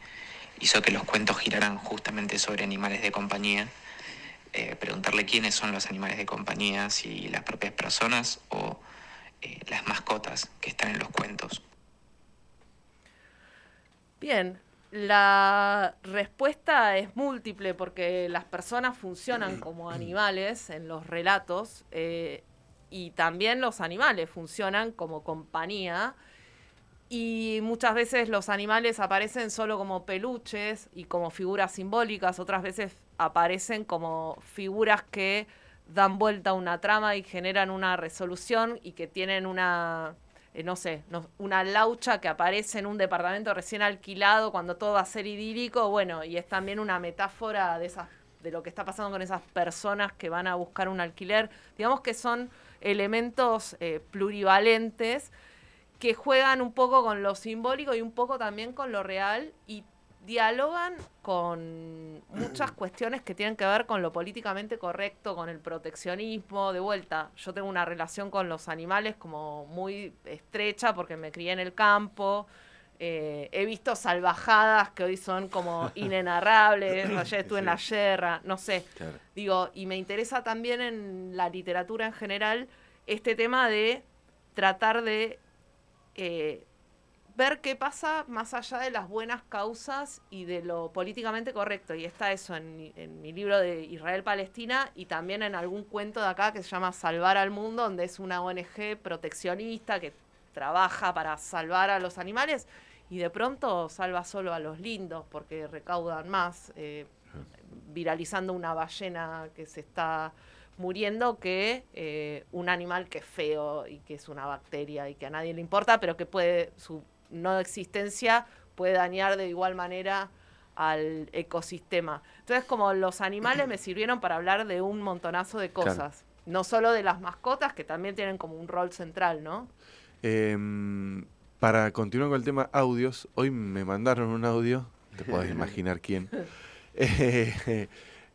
hizo que los cuentos giraran justamente sobre animales de compañía. Preguntarle quiénes son los animales de compañía, si las propias personas o las mascotas que están en los cuentos. Bien, la respuesta es múltiple porque las personas funcionan como animales en los relatos y también los animales funcionan como compañía. Y muchas veces los animales aparecen solo como peluches y como figuras simbólicas, otras veces aparecen como figuras que dan vuelta a una trama y generan una resolución y que tienen una laucha que aparece en un departamento recién alquilado cuando todo va a ser idílico, bueno, y es también una metáfora de lo que está pasando con esas personas que van a buscar un alquiler. Digamos que son elementos plurivalentes que juegan un poco con lo simbólico y un poco también con lo real y dialogan con muchas cuestiones que tienen que ver con lo políticamente correcto, con el proteccionismo. De vuelta, yo tengo una relación con los animales como muy estrecha porque me crié en el campo. He visto salvajadas que hoy son como inenarrables. Ayer estuve en la yerra, no sé. Claro. Digo, y me interesa también en la literatura en general este tema de tratar de ver qué pasa más allá de las buenas causas y de lo políticamente correcto. Y está eso en mi libro de Israel-Palestina y también en algún cuento de acá que se llama Salvar al Mundo, donde es una ONG proteccionista que trabaja para salvar a los animales y de pronto salva solo a los lindos porque recaudan más, viralizando una ballena que se está muriendo que un animal que es feo y que es una bacteria y que a nadie le importa, pero que su no existencia puede dañar de igual manera al ecosistema. Entonces, como los animales me sirvieron para hablar de un montonazo de cosas. Claro. No solo de las mascotas, que también tienen como un rol central, ¿no? Para continuar con el tema audios, hoy me mandaron un audio, te podés imaginar quién,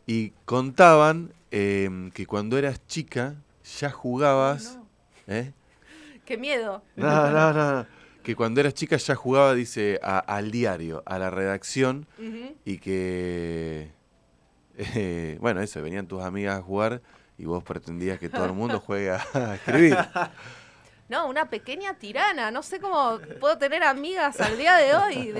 y contaban que cuando eras chica ya jugabas... No. ¡Qué miedo! No. Que cuando eras chica ya jugaba, dice, al diario, a la redacción, y que, bueno, eso, venían tus amigas a jugar y vos pretendías que todo el mundo juegue a escribir. No, una pequeña tirana, no sé cómo puedo tener amigas al día de hoy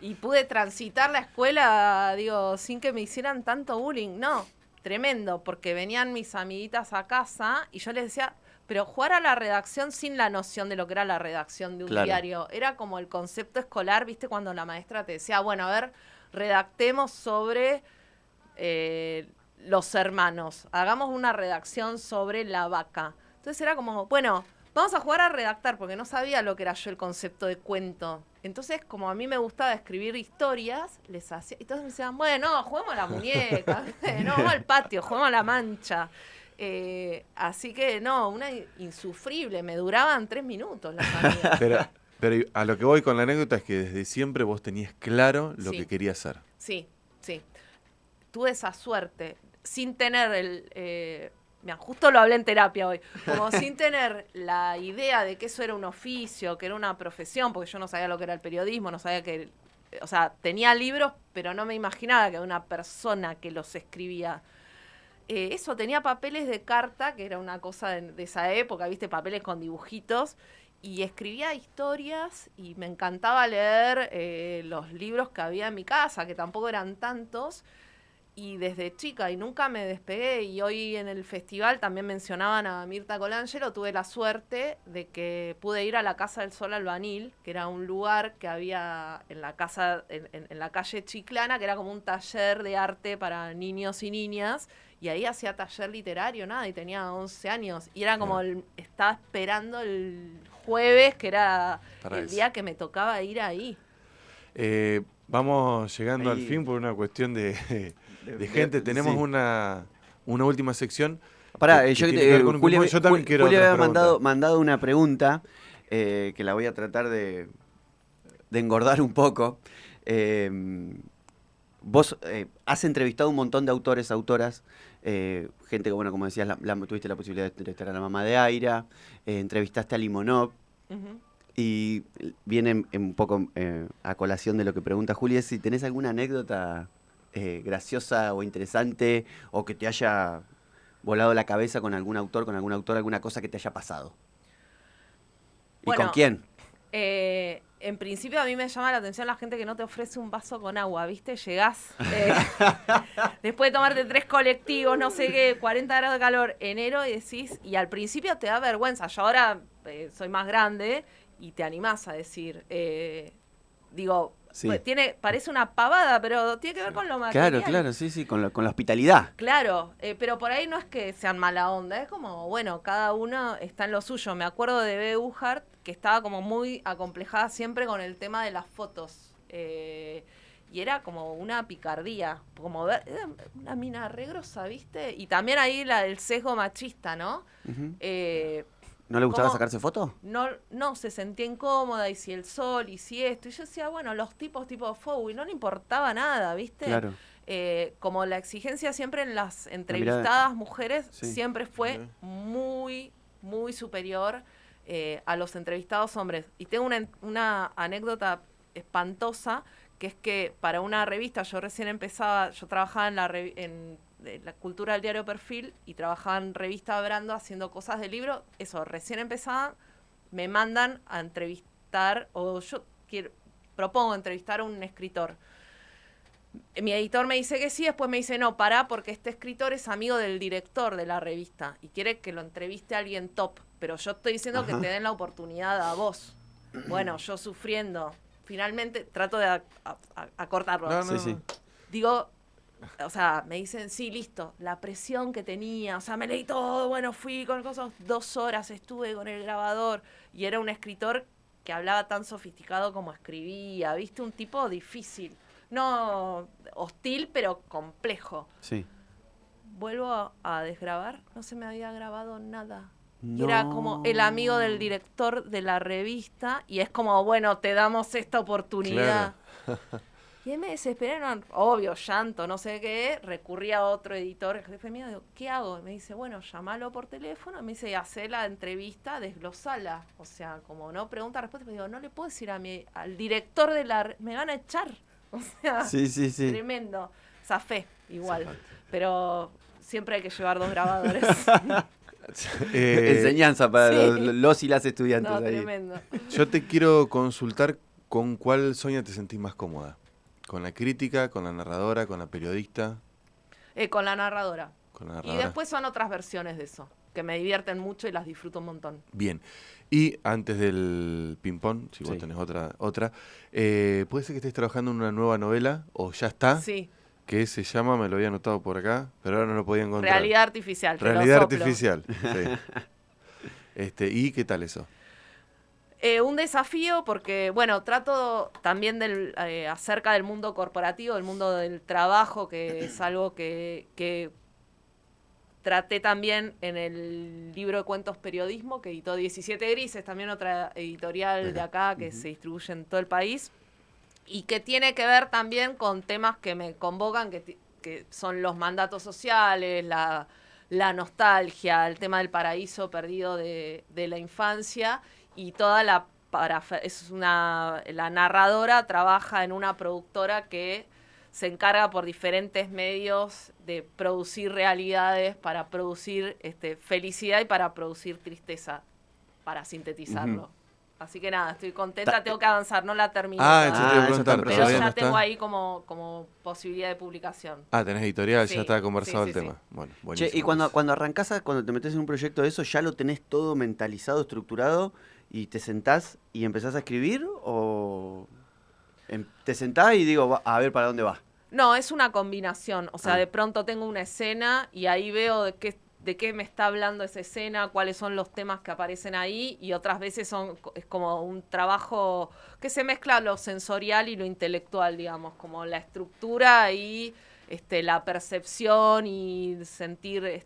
y pude transitar la escuela, digo, sin que me hicieran tanto bullying. No, tremendo, porque venían mis amiguitas a casa y yo les decía... Pero jugar a la redacción sin la noción de lo que era la redacción de un diario. Era como el concepto escolar, ¿viste? Cuando la maestra te decía, bueno, a ver, redactemos sobre los hermanos. Hagamos una redacción sobre la vaca. Entonces era como, bueno, vamos a jugar a redactar, porque no sabía lo que era yo el concepto de cuento. Entonces, como a mí me gustaba escribir historias, les hacía... Entonces me decían, bueno, no, juguemos a la muñeca. No, vamos al patio, juguemos a la mancha. Así que no, una insufrible, me duraban 3 minutos las amigas. Pero a lo que voy con la anécdota es que desde siempre vos tenías claro lo que querías hacer. Sí. Tuve esa suerte, sin tener mira, justo lo hablé en terapia hoy, como sin tener la idea de que eso era un oficio, que era una profesión, porque yo no sabía lo que era el periodismo, no sabía que... O sea, tenía libros, pero no me imaginaba que era una persona que los escribía. Eso, tenía papeles de carta, que era una cosa de esa época, viste, papeles con dibujitos, y escribía historias y me encantaba leer los libros que había en mi casa, que tampoco eran tantos, y desde chica, y nunca me despegué. Y hoy en el festival también mencionaban a Mirta Colangelo, tuve la suerte de que pude ir a la Casa del Sol Albanil, que era un lugar que había en la casa, en la calle Chiclana, que era como un taller de arte para niños y niñas, y ahí hacía taller literario, nada, y tenía 11 años. Y era como, estaba esperando el jueves, que era el día que me tocaba ir ahí. Vamos llegando al fin por una cuestión de gente. Tenemos una última sección. Pará, Julio también quiero había mandado una pregunta que la voy a tratar de engordar un poco. Vos has entrevistado un montón de autores, autoras, gente que, bueno, como decías, tuviste la posibilidad de entrevistar a la mamá de Aira, entrevistaste a Limonov, y viene un poco a colación de lo que pregunta Juli, es si tenés alguna anécdota graciosa o interesante, o que te haya volado la cabeza con algún autor, con algún autor, alguna cosa que te haya pasado. Bueno, ¿y con quién? En principio a mí me llama la atención la gente que no te ofrece un vaso con agua, ¿viste? Llegás después de tomarte 3 colectivos, no sé qué, 40 grados de calor, enero, y decís, y al principio te da vergüenza. Yo ahora soy más grande y te animás a decir, digo, sí, parece una pavada, pero tiene que ver con lo material. Claro, sí, con la hospitalidad. Claro, pero por ahí no es que sean mala onda, es como, bueno, cada uno está en lo suyo. Me acuerdo de Bebe Uhart, que estaba como muy acomplejada siempre con el tema de las fotos. Y era como una picardía, como ver, era una mina re grosa, ¿viste? Y también ahí el sesgo machista, ¿no? ¿No le gustaba sacarse fotos? No, se sentía incómoda, y si el sol, y si esto. Y yo decía, bueno, los tipos tipo Fow, y no le importaba nada, ¿viste? Claro. Como la exigencia siempre en las entrevistadas mujeres siempre fue muy, muy superior a los entrevistados hombres. Y tengo una anécdota espantosa, que es que para una revista, yo recién empezaba, yo trabajaba en la cultura del diario Perfil, y trabajaba en revista Brando haciendo cosas de libro. Eso, recién empezaba, me mandan a entrevistar, o yo propongo entrevistar a un escritor. Mi editor me dice que sí, después me dice no, pará, porque este escritor es amigo del director de la revista y quiere que lo entreviste a alguien top, pero yo estoy diciendo que te den la oportunidad a vos. Bueno, yo sufriendo, finalmente trato de acortarlo. No. Digo, o sea, me dicen, sí, listo, la presión que tenía, o sea, me leí todo, bueno, fui con cosas, 2 horas estuve con el grabador, y era un escritor que hablaba tan sofisticado como escribía, ¿viste? Un tipo difícil, no hostil, pero complejo. Sí. Vuelvo a desgrabar, no se me había grabado nada. Y No. era como el amigo del director de la revista, y es como, bueno, te damos esta oportunidad. Claro. Y ahí me desesperaron, obvio, llanto, no sé qué, recurrí a otro editor, el jefe mío, digo, ¿qué hago? Y me dice, bueno, llámalo por teléfono, y me dice, hacé la entrevista, desglosala. O sea, como no pregunta, respuesta, pero digo, no le puedo decir al director de la... me van a echar. O sea, Sí. tremendo. Zafé, igual. Pero siempre hay que llevar 2 grabadores. Enseñanza para sí. los y las estudiantes No, ahí. tremendo. Yo te quiero consultar con cuál Sonia te sentís más cómoda. ¿Con la crítica, con la narradora, con la periodista? Con la narradora. Con la Y narradora. después son otras versiones de eso, que me divierten mucho y las disfruto un montón. Bien. Y antes del ping-pong, si vos Sí. tenés otra, ¿puede ser que estés trabajando en una nueva novela o ya está? Sí, Que se llama, me lo había anotado por acá, pero ahora no lo podía encontrar. realidad artificial. te lo Realidad soplo. artificial. Sí. ¿Y qué tal eso? Un desafío porque, bueno, trato también acerca del mundo corporativo, del mundo del trabajo, que es algo que traté también en el libro de cuentos Periodismo, que editó 17 Grises, también otra editorial de acá que se distribuye en todo el país, y que tiene que ver también con temas que me convocan, que son los mandatos sociales, la nostalgia, el tema del paraíso perdido de la infancia, y toda la narradora trabaja en una productora que se encarga por diferentes medios de producir realidades, para producir felicidad y para producir tristeza, para sintetizarlo. Así que nada, estoy contenta, tengo que avanzar, no la termino. Ah, todavía. eso te iba a eso está preguntar. en Pero ¿todavía ya no está? tengo ahí como posibilidad de publicación. Ah, tenés editorial, Sí, ya está conversado sí, el sí, tema. sí. Bueno, Che, buenísimo. y cuando arrancás, cuando te metes en un proyecto de eso, ¿ya lo tenés todo mentalizado, estructurado y te sentás y empezás a escribir? ¿O te sentás y digo, a ver para dónde va? No, es una combinación. O sea, Ah. de pronto tengo una escena y ahí veo de qué me está hablando esa escena, cuáles son los temas que aparecen ahí, y otras veces es como un trabajo que se mezcla lo sensorial y lo intelectual, digamos, como la estructura y la percepción y sentir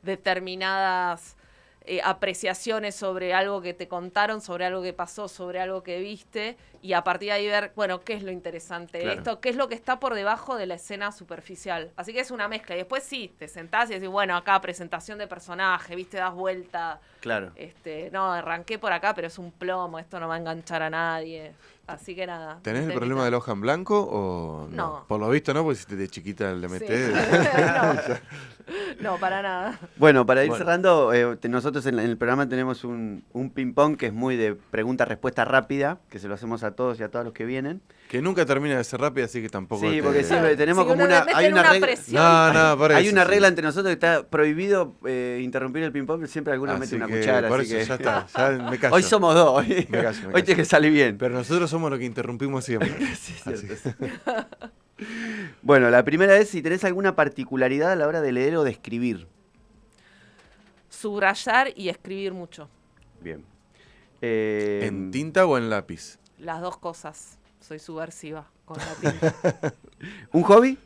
determinadas apreciaciones sobre algo que te contaron, sobre algo que pasó, sobre algo que viste, y a partir de ahí ver, bueno, qué es lo interesante de Claro. esto, qué es lo que está por debajo de la escena superficial. Así que es una mezcla. Y después sí, te sentás y decís, bueno, acá presentación de personaje, viste, das vuelta. Claro. No, arranqué por acá, pero es un plomo, esto no va a enganchar a nadie. Así que nada. ¿Tenés el problema de la hoja en blanco o no? No. Por lo visto no, porque si de chiquita le Sí. metés... No, para nada. Bueno, para ir Bueno. cerrando, nosotros en el programa tenemos un ping-pong que es muy de pregunta-respuesta rápida, que se lo hacemos a todos y a todos los que vienen. Que nunca termina de ser rápida, así que tampoco... Sí, te- porque siempre tenemos Sí, como uno le una... meten Hay una regla... presión. No, por eso. Hay una sí. regla entre nosotros que está prohibido interrumpir el ping-pong, pero siempre alguno mete Así una que cuchara. por Así eso que... ya está, ya me callo. Hoy somos dos, hoy, Me callo, me hoy callo. tiene que salir bien. Pero nosotros somos los que interrumpimos siempre. Sí, es Así. cierto. Bueno, la primera es si tenés alguna particularidad a la hora de leer o de escribir. Subrayar y escribir mucho. Bien. ¿En tinta o en lápiz? Las dos cosas. Soy subversiva con la tinta. ¿Un hobby?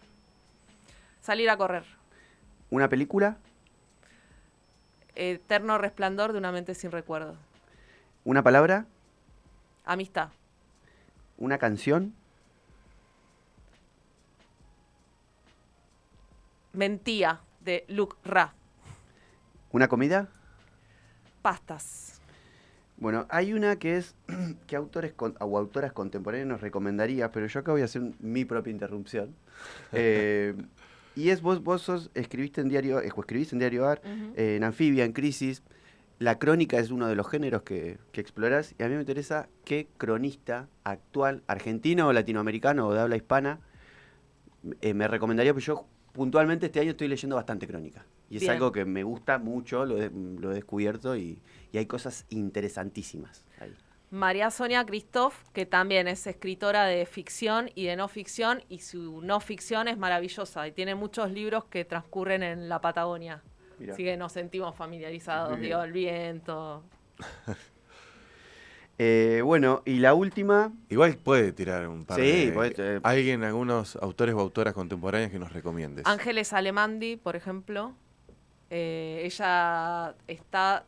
Salir a correr. ¿Una película? Eterno resplandor de una mente sin recuerdo. ¿Una palabra? Amistad. ¿Una canción? Mentía, de Luc Ra. ¿Una comida? Pastas. Bueno, hay una que es que autores o autoras contemporáneas nos recomendaría, pero yo acá voy a hacer mi propia interrupción. Y es vos escribiste en diario, o escribís en Diario Ar, en Anfibia, en Crisis. La crónica es uno de los géneros que explorás, y a mí me interesa qué cronista actual, argentino o latinoamericano o de habla hispana, me recomendaría, porque yo puntualmente este año estoy leyendo bastante crónica. Y es Bien. algo que me gusta mucho, lo he descubierto y hay cosas interesantísimas ahí. María Sonia Christoph, que también es escritora de ficción y de no ficción, y su no ficción es maravillosa y tiene muchos libros que transcurren en la Patagonia. Mirá. Así que nos sentimos familiarizados, Muy bien. digo, el viento. Bueno, y la última, Igual puede tirar un par Sí, de... podés, Alguien, algunos autores o autoras contemporáneas que nos recomiendes. Ángeles Alemandi, por ejemplo. Ella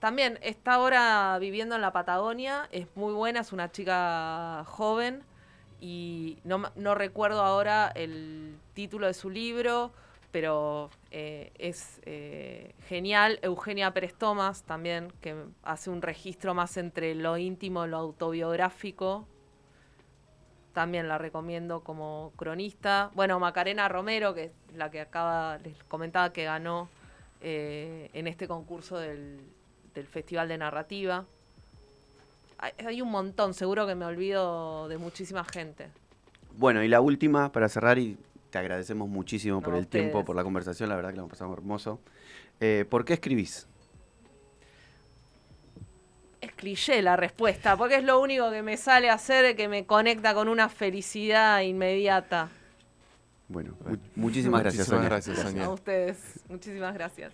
también está ahora viviendo en la Patagonia, es muy buena, es una chica joven y no recuerdo ahora el título de su libro, pero es genial. Eugenia Pérez Thomas también, que hace un registro más entre lo íntimo y lo autobiográfico. También la recomiendo como cronista. Bueno, Macarena Romero, que es la que les comentaba que ganó en este concurso del Festival de Narrativa. Hay un montón, seguro que me olvido de muchísima gente. bueno, y la última para cerrar, y te agradecemos muchísimo por No, el tiempo, ustedes. por la conversación, la verdad que lo hemos pasado hermoso. ¿Por qué escribís? Es cliché la respuesta, porque es lo único que me sale a hacer, que me conecta con una felicidad inmediata. Bueno, muchísimas gracias, Sonia. Gracias, Sonia. A ustedes, muchísimas gracias.